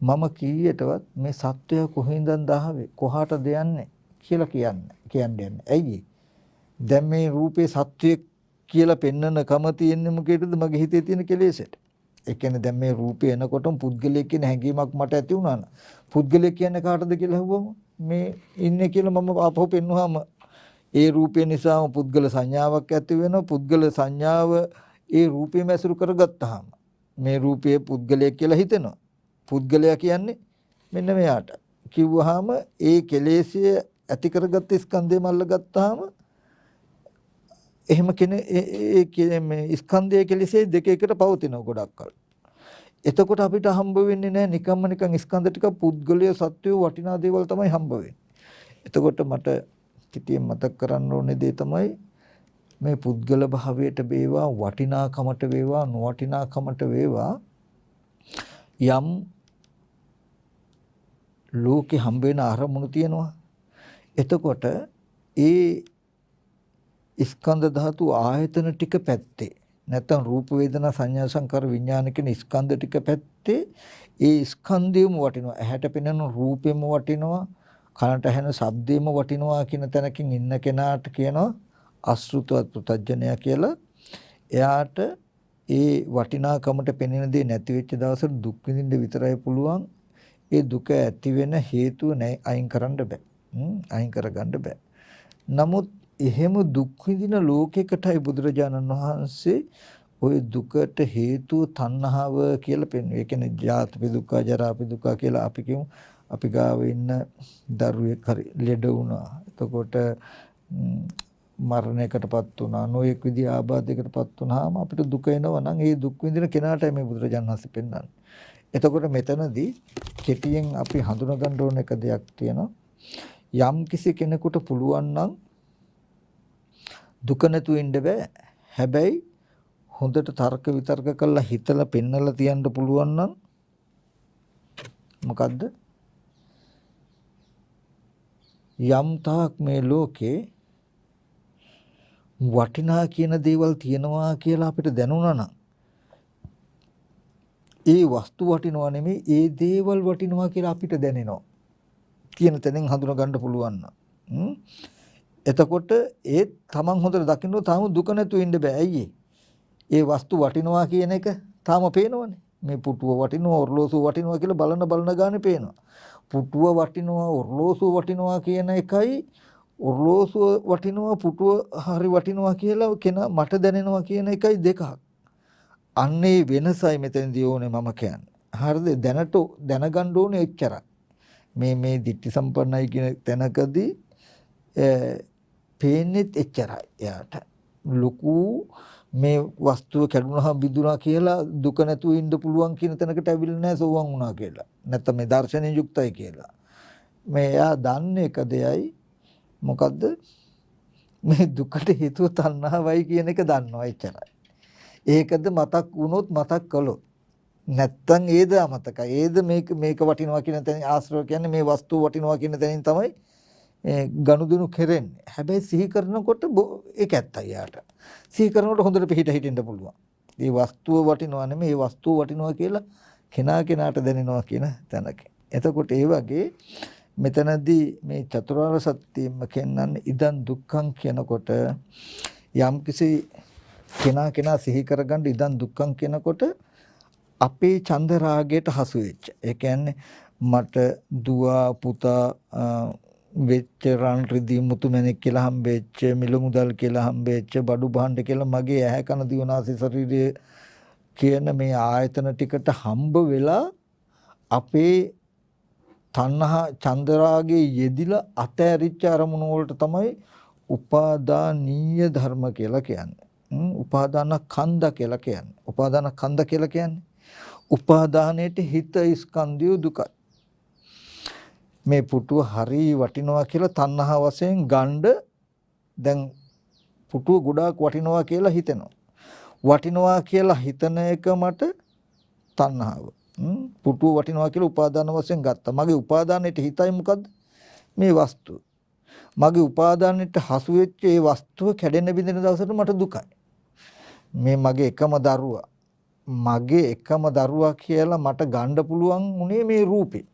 මම කීයටවත් මේ සත්වය කොහෙන්ද ආවේ කොහාටද යන්නේ කියලා කියන්නේ. ඇයි? දැන් මේ රූපේ සත්‍යයක් කියලා පෙන්වන කම තියෙන්නේ මොකේදද? මගේ හිතේ තියෙන කෙලෙසට. ඒ කියන්නේ දැන් මේ රූපේ එනකොටම පුද්ගලයෙක් කියන හැඟීමක් මට ඇති වුණා න ะ. පුද්ගලයෙක් කියන්නේ කාටද කියලා අහුවම මේ ඉන්නේ කියලා මම ආපහු පෙන්වුවාම ඒ රූපේ නිසාම පුද්ගල සංඥාවක් ඇති වෙනවා. පුද්ගල සංඥාව ඒ රූපේම ඇසුරු කරගත්තාම මේ රූපයේ පුද්ගලයෙක් කියලා හිතෙනවා. පුද්ගලයා කියන්නේ මෙන්න මෙයාට. කිව්වහම ඒ කෙලෙසිය ඇති කරගත්ත ස්කන්ධයම අල්ලගත්තාම එහෙම කෙනෙක් ඒ ස්කන්ධය කෙලෙසේ දෙක එකට පවතිනවා ගොඩක් කල්. එතකොට අපිට හම්බ වෙන්නේ නැහැ නිකන් ස්කන්ධ ටික පුද්ගලය සත්වය වටිනා දේවල් තමයි හම්බ වෙන්නේ. එතකොට මට කිතියෙන් මතක් කරන්න ඕනේ දේ තමයි මේ පුද්ගල භාවයට වේවා වටිනාකමට වේවා නොවටිනාකමට වේවා යම් ලෝකේ හම්බ වෙන අරමුණු තියෙනවා. එතකොට ඒ ස්කන්ධ ධාතු ආයතන ටික පැත්තේ නැත්නම් රූප වේදනා සංඥා සංකාර විඥාන කියන ස්කන්ධ ටික පැත්තේ ඒ ස්කන්ධයම වටිනවා. ඇහැට පෙනෙන රූපෙම වටිනවා. කනට ඇහෙන ශබ්දෙම වටිනවා කියන තැනකින් ඉන්න කෙනාට කියනවා අසෘතවත් පුතඥය කියලා. එයාට ඒ වටිනාකමට පෙනෙන දේ නැති වෙච්ච දවසට දුක් විඳින්න විතරයි පුළුවන්. ඒ දුක ඇති වෙන හේතුව අයින් කරන්න බෑ. අයින් කරගන්න බෑ. නමුත් එහෙම දුක් විඳින ලෝකයකටයි බුදුරජාණන් වහන්සේ ওই දුකට හේතුව තණ්හාව කියලා පෙන්වන්නේ. ඒ කියන්නේ ජාති දුක්ඛ, ජරා දුක්ඛ කියලා අපි කියමු. අපි ගාව ඉන්න දරුවෙක් හරි ලෙඩ වුණා. එතකොට මරණයකටපත් වුණා. නොයෙක් විදිහ ආබාධයකටපත් වුණාම අපිට දුක එනවා නම් ඒ දුක් විඳින කෙනාටයි මේ බුදුරජාණන් වහන්සේ පෙන්වන්නේ. එතකොට මෙතනදී කෙටියෙන් අපි හඳුනා ගන්න ඕන එක දෙයක් තියෙනවා. යම් කිසි කෙනෙකුට පුළුවන් නම් දුක නැතුව ඉන්න බෑ. හැබැයි හොඳට තර්ක විතර්ක කරලා හිතලා පෙන්නලා තියන්න පුළුවන් නම් මොකද්ද? යම් තාක් මේ ලෝකේ වටිනා කියන දේවල් තියෙනවා කියලා අපිට දැනුණා නම් ඒ වස්තු වටිනවා නෙමෙයි ඒ දේවල් වටිනවා කියලා අපිට දැනෙනවා කියන තැනින් හඳුනා ගන්න පුළුවන් නම් එතකොට ඒ තමන් හොඳට දකින්න තාම දුක නැතුව ඉන්න බෑ. ඇයි ඒ වස්තු වටිනවා කියන එක තාම පේනවනේ. මේ පුටුව වටිනවා, ඔරලෝසුව වටිනවා කියලා බලන ගානේ පේනවා. පුටුව වටිනවා, ඔරලෝසුව වටිනවා කියන එකයි ඔරලෝසුව වටිනවා, පුටුව හරි වටිනවා කියලා කෙනා මට දැනෙනවා කියන එකයි දෙකක්. අන්නේ වෙනසයි මෙතනදී ඕනේ මම කියන්නේ. හරිද? දැනගන්න ඕනේ එච්චරයි. මේ ditthi සම්පන්නයි කියන තැනකදී පේන්නේත් එච්චරයි. එයාට ලොකු මේ වස්තුව කැඩුනහම බිඳුනා කියලා දුක නැතුව ඉන්න පුළුවන් කියන තැනකට ඇවිල්ලා නැහැ සෝවන් වුණා කියලා. නැත්නම් මේ දර්ශනයෙන් යුක්තයි කියලා. මේ එයා දන්නේ එක දෙයයි මොකද්ද? මේ දුකට හේතුව තණ්හාවයි කියන එක දන්නවා එච්චරයි. ඒකද මතක් වුණොත් මතක් කළොත් නැත්තම් ඒද අමතකයි. ඒද මේක වටිනවා කියන තැන ආශ්‍රව කියන්නේ මේ වස්තුව වටිනවා කියන තැනින් තමයි ගනුදෙනු කෙරෙන්නේ. හැබැයි සිහි කරනකොට ඒක ඇත්තයි යාට. සිහි කරනකොට හොඳට පිට හිටින්න පුළුවන්. මේ වස්තුව වටිනවා නෙමෙයි මේ වස්තුව වටිනවා කියලා කෙනාට දැනෙනවා කියන තැනක. එතකොට ඒ වගේ මෙතනදී මේ චතුරාර්ය සත්‍යයෙන්ම කියන්නේ ඉදන් දුක්ඛං කියනකොට යම්කිසි කෙනා සිහි කරගන්න ඉදන් දුක්ඛං කියනකොට අපේ චන්ද රාගයට හසු වෙච්ච. ඒ කියන්නේ මට දුව පුතා වෙච්ච රන් රිදී මුතු මැණික් කියලා හම්බෙච්ච මිල මුදල් කියලා හම්බෙච්ච බඩු භාණ්ඩ කියලා මගේ ඇහැ කන දිවනාසය ශරීරය කියන මේ ආයතන ටිකට හම්බ වෙලා අපේ තණ්හා චන්දරාගේ යෙදිලා අතෑරිච්ච අරමුණු වලට තමයි උපාදානීය ධර්ම කියලා කියන්නේ. උපාදාන කන්ද කියලා කියන්නේ. උපාදාන කන්ද කියලා කියන්නේ උපාදානයේට හිත ස්කන්ධය දුකයි. මේ පුටුව හරි වටිනවා කියලා තණ්හා වශයෙන් ගණ්ඩ දැන් පුටුව ගොඩාක් වටිනවා කියලා හිතෙනවා. වටිනවා කියලා හිතන එක මට තණ්හාව. පුටුව වටිනවා කියලා උපාදාන වශයෙන් ගත්තා. මගේ උපාදානයේට හිතයි මොකද්ද? මේ වස්තුව. මගේ උපාදානයට හසු වෙච්ච ඒ වස්තුව කැඩෙන්න බිඳෙන දවසට මට දුකයි. මේ මගේ එකම දරුවා කියලා මට ගන්න පුළුවන් උනේ මේ රූපේ.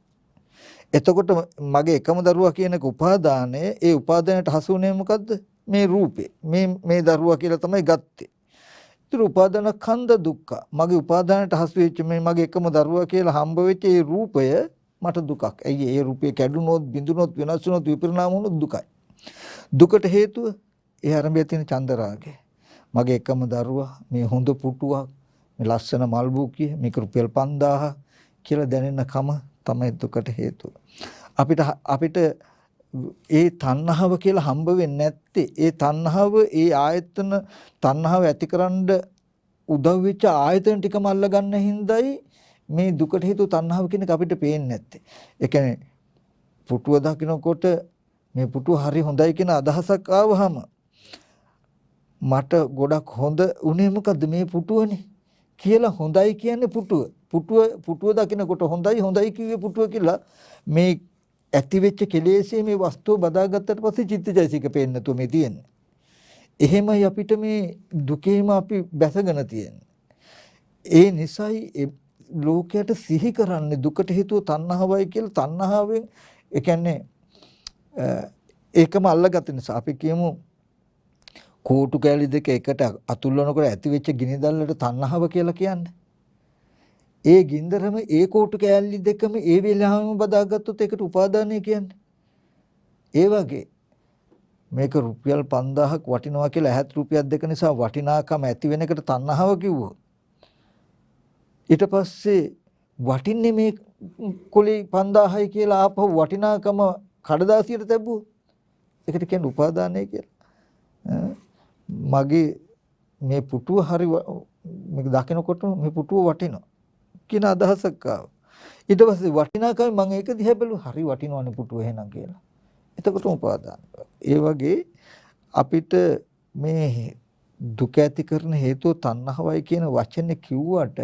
එතකොට මගේ එකම දරුවා කියන එක උපාදානය. ඒ උපාදානයට හසු වුණේ මොකද්ද? මේ රූපේ. මේ දරුවා කියලා තමයි ගත්තේ. ඒතර උපාදාන ඛණ්ඩ දුක්ඛ. මගේ උපාදානයට හසු වෙච්ච මේ මගේ එකම දරුවා කියලා හම්බ වෙච්ච ඒ රූපය මට දුකක්. ඇයි ඒ රූපේ කැඩුනොත්, බිඳුනොත්, වෙනස් වුනොත්, විපරිණාම වුනොත් දුකයි. දුකට හේතුව ඒ ආරම්භයේ තියෙන චන්දරාගය. මගේ එකම දරුවා මේ හොඳ පුටුවක්, මේ ලස්සන මල් බුකිය, මේක රුපියල් 5000 කියලා දැනෙන කම තමයි දුකට හේතුව. අපිට ඒ තණ්හාව කියලා හම්බ වෙන්නේ නැත්තේ ඒ තණ්හාව ඒ ආයතන තණ්හාව ඇතිකරන්න උදව් වෙච්ච ආයතන ටිකම අල්ල ගන්න හින්දායි මේ දුකට හේතුව තණ්හාව කියන එක අපිට පේන්නේ නැත්තේ. ඒ කියන්නේ පුටුව දකින්නකොට මේ පුටුව හරි හොඳයි කියන අදහසක් ආවහම මට ගොඩක් හොඳ උනේ මොකද්ද මේ පුටුවනේ කියලා හොඳයි කියන්නේ පුටුව දකින්නකොට හොඳයි කිව්වේ පුටුව කියලා මේ ඇති වෙච්ච කෙලෙසේ මේ වස්තුව බදාගත්තට පස්සේ චිත්තජයසික පේන්නේ නැතුව මේ තියෙන්නේ. එහෙමයි අපිට මේ දුකේම අපි බැසගෙන තියෙන්නේ. ඒ නිසායි ලෝකයට සිහි කරන්නේ දුකට හේතුව තණ්හාවයි කියලා. තණ්හාවෙන් ඒ කියන්නේ ඒකම අල්ලගත්ත නිසා අපි කියමු කෝටු කැලි දෙක එකට අතුල්වනකොට ඇති වෙච්ච ගිනි දැල්ලට තණ්හාව කියලා කියන්නේ. ඒ ගින්දරම ඒ කෝටු කැලි දෙකම ඒ වෙලාවෙම බදාගත්තොත් ඒකට උපාදානය කියන්නේ. ඒ වගේ මේක රුපියල් 5000ක් වටිනවා කියලා ඇහත් රුපියල් දෙක නිසා වටිනාකම ඇති වෙන එකට තණ්හාව කිව්වොත් ඊට පස්සේ වටින්නේ මේ කොලේ 5000යි කියලා ආපහු වටිනාකම කඩදාසියට තැබුවොත් ඒකට කියන්නේ උපාදානය කියලා. මගේ මේ පුටුව හරි මේක දකිනකොට මේ පුටුව වටිනවා කියන අදහසක් ආවා. ඊට පස්සේ වටිනාකම මම ඒක දිහා බැලුවා හරි වටිනවනේ පුටුව එහෙනම් කියලා. එතකොට උපාදාන. ඒ වගේ අපිට මේ දුක ඇති කරන හේතුව තණ්හාවයි කියන වචනේ කිව්වට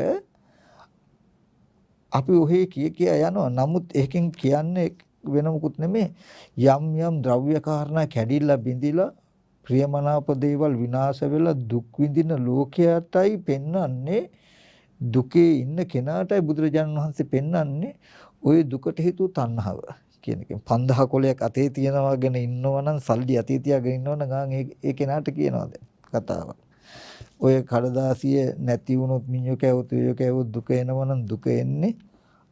අපි ඔහේ කිය යනවා. නමුත් ඒකෙන් කියන්නේ වෙන මොකුත් නෙමෙයි. යම් ද්‍රව්‍ය කාරණා කැඩිලා බිඳිලා ප්‍රියමනාප දේවල් විනාශ වෙලා දුක් විඳින ලෝකයටයි පෙන්වන්නේ දුකේ ඉන්න කෙනාටයි බුදුරජාණන් වහන්සේ පෙන්වන්නේ ওই දුකට හේතුව තණ්හාව කියන එක. 5000 කොලයක් අතේ තියනවාගෙන ඉන්නවනම් සල්ලි අතේ තියාගෙන ඉන්නවනම් ඒ කෙනාට කියනවාද කතාවක්. ඔය කඩදාසිය නැති වුණොත් මිනිහ කැවුත් දුක එනවනම් දුක එන්නේ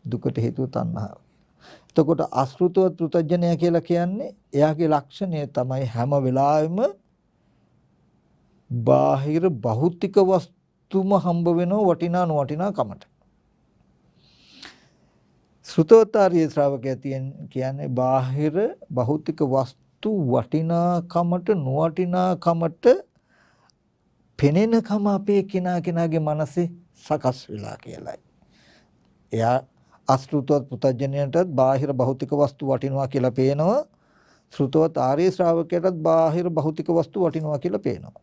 දුකට හේතුව තණ්හාව. එතකොට අසෘතවත් පෘතජ්ජනය කියලා කියන්නේ එයාගේ ලක්ෂණය තමයි හැම වෙලාවෙම බාහිර භෞතික වස්තුම හම්බ වෙනව වටිනා නොවටිනා කමට. සෘතවතාරිය ශ්‍රාවකයා කියන්නේ බාහිර භෞතික වස්තු වටිනා කමට නොවටිනා කමට පෙනෙන කම අපේ කෙනාගේ මනසේ සකස් වෙලා කියලායි. එයා අසෘතවත් පුතඥයන්ටත් බාහිර භෞතික වස්තු වටිනවා කියලා පේනවා. ශ්‍රුතවත් ආර්ය ශ්‍රාවකයටත් බාහිර භෞතික වස්තු වටිනවා කියලා පේනවා.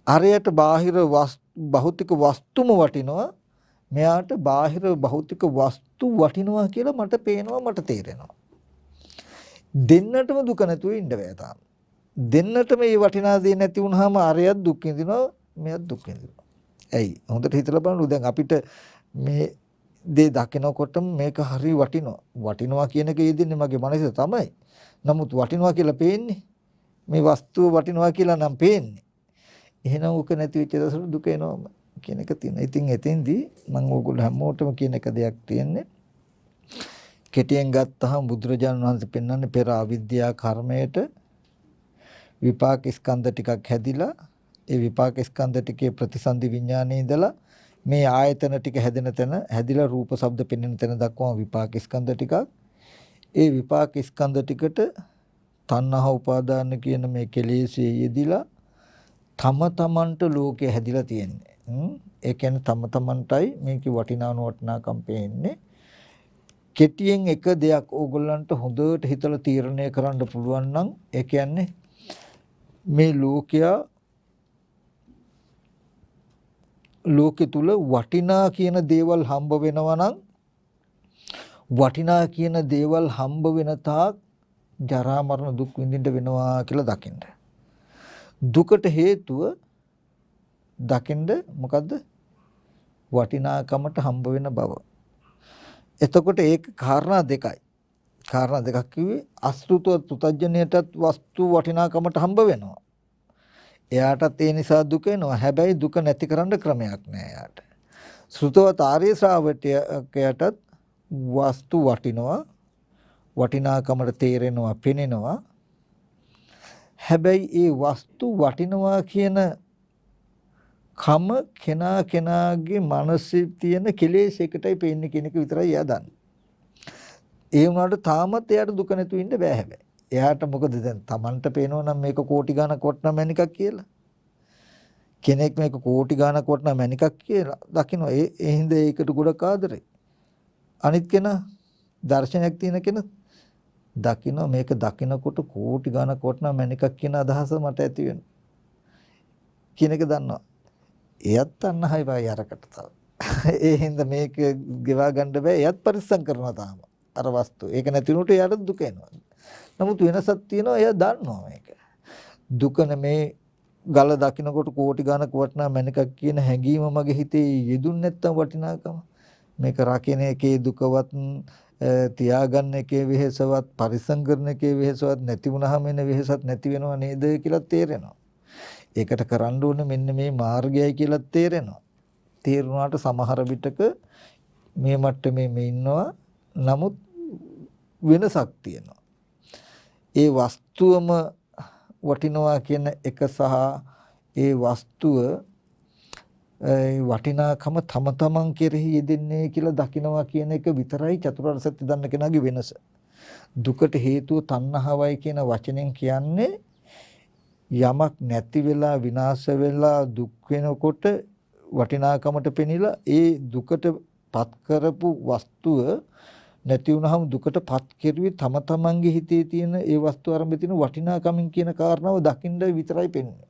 ආර්යයට බාහිර භෞතික වස්තුම වටිනවා. මෙයාට බාහිර භෞතික වස්තු වටිනවා කියලා මට පේනවා, මට තේරෙනවා. දෙන්නටම දුක නැතුව ඉන්න බෑ තාම. දෙන්නටම මේ වටිනා දේ නැති වුනහම ආර්යයත් දුක් විඳිනවා, මෙයත් දුක් විඳිනවා. ඇයි? හොඳට හිතලා බලන්න. දැන් අපිට මේ දේ දකිනකොටම මේක හරි වටිනවා කියන එක යෙදෙන්නේ මගේ මනසේ තමයි. නමුත් වටිනවා කියලා පේන්නේ මේ වස්තුව වටිනවා කියලා නම් පේන්නේ. එහෙනම් උක නැති වෙච්ච දවසට දුක එනවා කියන එක තියෙනවා. ඉතින් එතෙන්දී මම ඕගොල්ලෝ හැමෝටම කියන එක දෙයක් තියෙන්නේ. කෙටියෙන් ගත්තහම බුදුරජාණන් වහන්සේ පෙන්වන්නේ පෙර අවිද්‍යා කර්මයට විපාක ස්කන්ධ ටිකක් හැදිලා ඒ විපාක ස්කන්ධ ටිකේ ප්‍රතිසන්දි විඥානයේ ඉඳලා මේ ආයතන ටික හැදෙන තැන හැදිලා රූප ශබ්ද පෙන්වන තැන දක්වාම විපාක ස්කන්ධ ටිකක්. ඒ විපාක ස්කන්ධ ටිකට තණ්හා උපාදාන කියන මේ කෙලෙස්යේ යෙදිලා තම තමන්ට ලෝකේ හැදිලා තියෙන්නේ. ඒ කියන්නේ තම තමන්ටයි මේකේ වටිනා නොවටිනාකම් පේන්නේ. කෙටියෙන් එක දෙයක් ඕගොල්ලන්ට හොඳට හිතලා තීරණය කරන්න පුළුවන් නම් ඒ කියන්නේ මේ ලෝකෙ තුල වටිනා කියන දේවල් හම්බ වෙනවා නම් වටිනා කියන දේවල් හම්බ වෙන තාක් ජරා මරණ දුක් විඳින්න වෙනවා කියලා දකින්න. දුකට හේතුව දකින්න මොකද්ද? වටිනාකමට හම්බ වෙන බව. එතකොට ඒක කාරණා දෙකයි. කාරණා දෙකක් කිව්වේ. අසෘතව පුතඥයටත් වස්තු වටිනාකමට හම්බ වෙනවා. එයාටත් ඒ නිසා දුක එනවා. හැබැයි දුක නැති කරන්න ක්‍රමයක් නෑ එයාට. ශ්‍රුතවත් ආර්ය ශ්‍රාවකයටත් වස්තු වටිනවා. වටිනාකමට තේරෙනවා, පෙනෙනවා. හැබැයි ඒ වස්තු වටිනවා කියන කම කෙනාගේ මනසේ තියෙන කෙලෙසයකටයි පේන්නේ කියන එක විතරයි එයා දන්නේ. ඒ වුණාට තාමත් එයාට දුක නැතුව ඉන්න බෑ හැබැයි. එයාට මොකද දැන් Tamanට පේනවා නම් මේක කෝටි ගාණක් වටන මැණිකක් කියලා. කෙනෙක් මේක කෝටි ගාණක් වටන මැණිකක් කියලා දකිනවා. ඒ හින්දා ඒකට ගොඩක් ආදරේ. අනිත් කෙනා දර්ශනයක් තියෙන කෙනා දකිනවා මේක දකිනකොට කෝටි ගාණක් වටන මැණිකක් කියන අදහස මට ඇති වෙනවා. කියන එක දන්නවා. එයත් අන්නහයි වයි අරකට තව. ඒ හින්දා මේක ගෙවා ගන්න බෑ. එයත් පරිස්සම් කරනවා තාම. අර වස්තු. ඒක නැති වුණොත් එයාට දුක එනවා. නමුත් වෙනසක් තියෙනවා. එයා දන්නවා මේක. දුක නෙමේ ගල දකින්නකොට කෝටි ගාණක් වටිනා මැණිකක් කියන හැඟීම මගේ හිතේ යෙදුන්නේ නැත්තම් වටිනාකම. මේක රකින්න එකේ දුකවත් තියාගන්න එකේ වෙහෙසවත් පරිස්සම් කරන එකේ වෙහෙසවත් නැති වුණාම එන වෙහෙසත් නැති වෙනව නේද කියලා තේරෙනවා. ඒකට කරන්න ඕනේ මෙන්න මේ මාර්ගයයි කියලා තේරෙනවා. තේරුණාට සමහර විටක මේ මට්ටමේ මේ ඉන්නවා. නමුත් වෙනසක් තියෙනවා. ඒ වස්තුවම වටිනවා කියන එක සහ ඒ වස්තුව වටිනාකම තම තමන් කෙරෙහි යෙදෙන්නේ කියලා දකිනවා කියන එක විතරයි චතුරාර්ය සත්‍ය දන්න කෙනාගේ වෙනස. දුකට හේතුව තණ්හාවයි කියන වචනෙන් කියන්නේ යමක් නැති වෙලා විනාශ වෙලා දුක් වෙනකොට වටිනාකමට පෙනිලා ඒ දුකට පත් කරපු වස්තුව නැති වුනහම දුකට පත් කෙරුවේ තම තමන්ගේ හිතේ තියෙන ඒ වස්තු ආරම්භයේ තියෙන වටිනාකමින් කියන කාරණාව දකින්න විතරයි පෙන්වන්නේ.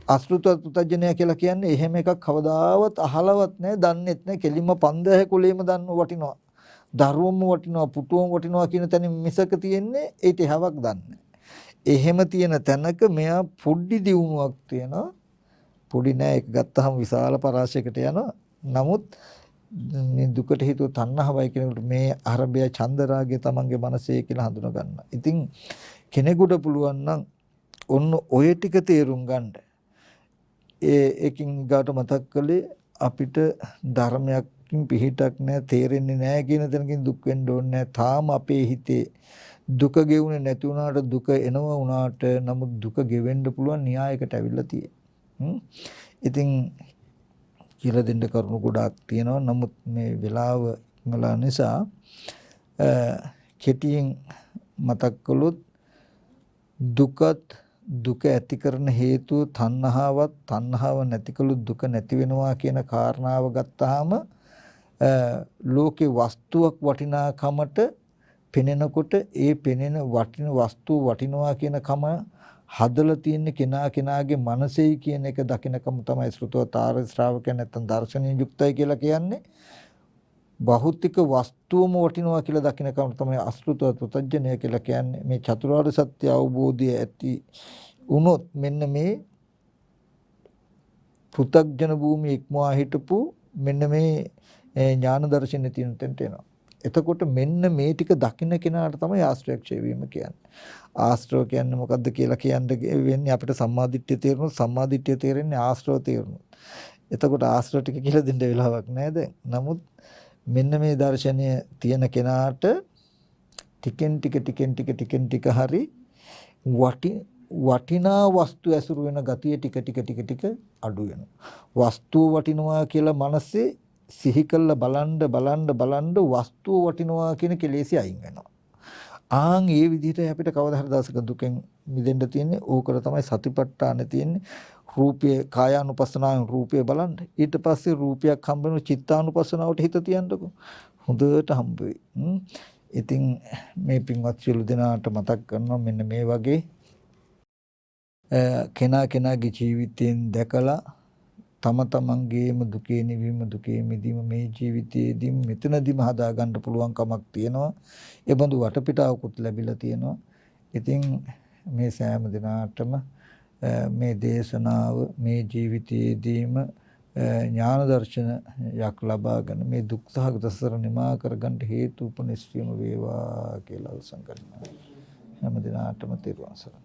අසෘතවත් පුතඥය කියලා කියන්නේ එහෙම එකක් කවදාවත් අහලවත් නැහැ, දන්නෙත් නැහැ. කෙලින්ම 5000 කුලේම දන්න වටිනවා. දරුවම වටිනවා, පුතුවම වටිනවා කියන තැන මිසක තියෙන්නේ ඒට හැවක් දන්නේ. එහෙම තියෙන තැනක මෙයා පොඩි දියුණුවක් තියෙනවා. පොඩි නෑ, ඒක ගත්තාම විශාල පරාශයකට යනවා. නමුත් මේ දුකට හේතුව තණ්හාවයි කියනකොට මේ අරබය චන්දරාගය තමන්ගේ මනසේ කියලා හඳුනා ගන්නවා. ඉතින් කෙනෙකුට පුළුවන් නම් ඔන්න ඔය ටික තේරුම් ගන්න. ඒකින් ගාට මතක් කළේ අපිට ධර්මයකින් පිහිටක් නැහැ, තේරෙන්නේ නැහැ කියන තැනකින් දුක් වෙන්න ඕනේ නැහැ. තාම අපේ හිතේ දුක ගෙවුනේ නැති වුණාට දුක එනවා වුණාට නමුත් දුක ගෙවෙන්න පුළුවන් න්‍යායකට අවිල්ලා තියෙන්නේ. ඉතින් කියලා දෙන්න කරුණු ගොඩාක් තියෙනවා. නමුත් මේ වෙලාව ඉක්මලා නිසා කෙටියෙන් මතක් කළොත් දුක ඇති කරන හේතුව තණ්හාවත්, තණ්හාව නැති කළොත් දුක නැති වෙනවා කියන කාරණාව ගත්තාම ලෝකේ වස්තුවක් වටිනාකමට පෙනෙනකොට ඒ පෙනෙන වටින වස්තුව වටිනවා කියන කම හදලා තියෙන කෙනාගේ මනසෙයි කියන එක දකින්නකම තමයි ශ්‍රුතවතාර ශ්‍රාවකයන් නැත්තම් දර්ශනීය යුක්තයි කියලා කියන්නේ. භෞතික වස්තුවම වටිනවා කියලා දකින්නකම තමයි අසෘතව පුතඥය කියලා කියන්නේ. මේ චතුරාර්ය සත්‍ය අවබෝධය ඇති වුණොත් මෙන්න මේ පෘථග්ජන භූමිය ඉක්මවා හිටපු මෙන්න මේ ඥාන දර්ශනේ තියෙන තැනට එනවා. එතකොට මෙන්න මේ ටික දකින්න කෙනාට තමයි ආශ්‍රයක්ෂය වීම කියන්නේ. ආශ්‍රව කියන්නේ මොකද්ද කියලා කියන්නේ වෙන්නේ අපිට සම්මාදිට්ඨිය තේරුණොත්, සම්මාදිට්ඨිය තේරෙන්නේ ආශ්‍රව තේරුණොත්. එතකොට ආශ්‍රව ටික කියලා දෙන්න වෙලාවක් නැහැ දැන්. නමුත් මෙන්න මේ දර්ශනය තියෙන කෙනාට ටිකෙන් ටික හරි වටිනා වස්තු ඇසුරු වෙන ගතිය ටික අඩු වෙනවා. වස්තුව වටිනවා කියලා මනසේ සිහි කළ බලන්න වස්තුව වටිනවා කියන කෙලෙසි අයින් වෙනවා. ආන් ඒ විදිහට අපිට කවදා හරි දවසක දුකෙන් මිදෙන්න තියෙන්නේ. ඕකට තමයි සතිපට්ඨාන තියෙන්නේ. රූපය කායානුපස්සනාවෙන් රූපය බලන්න. ඊට පස්සේ රූපයක් හම්බ වෙන චිත්තානුපස්සනාවට හිත තියන්නකො. හොඳට හම්බ වෙයි. ඉතින් මේ පින්වත් සියලු දෙනාට මතක් කරනවා මෙන්න මේ වගේ කෙනාගේ ජීවිතයෙන් දැකලා තම තමන්ගේම දුකේ නිවීම, දුකේ මිදීම මේ ජීවිතයේදී මෙතනදිම හදා ගන්න පුළුවන් කමක් තියෙනවා. ඒ බඳු වටපිටාවකුත් ලැබිලා තියෙනවා. ඉතින් මේ සෑම දිනාටම මේ දේශනාව මේ ජීවිතයේදීම ඥාන දර්ශනයක් ලබාගෙන මේ දුක් සහගත සසර නිමා කරගන්න හේතු උපනිශ්‍රියම වේවා කියලා අවසන් කරනවා. හැම දිනාටම තෙරුවන් සරණයි.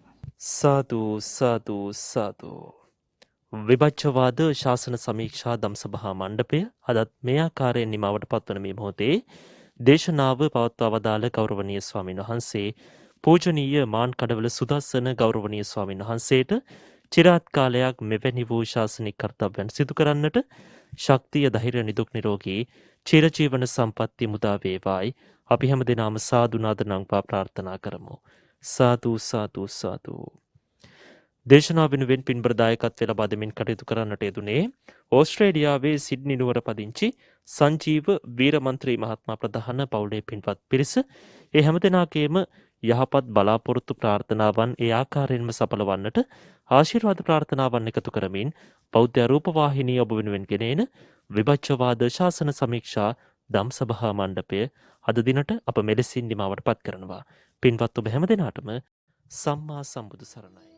සාදු සාදු සාදු. විභජ්‍යවාද ශාසන සමීක්ෂා දම්සභා මණ්ඩපය අදත් මේ ආකාරයෙන් නිමවට පත්වන මේ මොහොතේ දේශනාව පවත්වා වදාළ ගෞරවනීය ස්වාමීන් වහන්සේ පූජනීය මාන්කඩවල සුදස්සන ගෞරවනීය ස්වාමීන් වහන්සේට චිරාත් කාලයක් මෙවැනි වූ ශාසනික කර්තව්‍යයන් සිදු කරන්නට ශක්තිය ධෛර්ය නිදුක් නිරෝගී චිරජීවන සම්පත්තිය මුදා වේවායි අපි හැම දිනම සාදු නාද නංපා ප්‍රාර්ථනා කරමු. සාදු සාදු සාදු. දේශනා වෙනුවෙන් පින්බර දායකත්වය ලබා දෙමින් කටයුතු කරන්නට යෙදුනේ ඕස්ට්‍රේලියාවේ සිඩ්නි නුවර පදිංචි සංජීව වීරමන්ත්‍රී මහත්මයා ප්‍රධාන පවුලේ පින්වත් පිරිස. ඒ හැමදෙනාගේම යහපත් බලාපොරොත්තු ප්‍රාර්ථනාවන් ඒ ආකාරයෙන්ම සඵලවන්නට ආශිර්වාද ප්‍රාර්ථනාවන් එකතු කරමින් බෞද්ධ රූපවාහිනිය ඔබ වෙනුවෙන් ගෙනෙන විභජ්‍යවාද ශාසන සමීක්ෂා දම්සභා මණ්ඩපය අද දිනට අප මෙලෙසින් නිමවට පත් කරනවා. පින්වත් ඔබ හැමදෙනාටම සම්මා සම්බුදු සරණයි.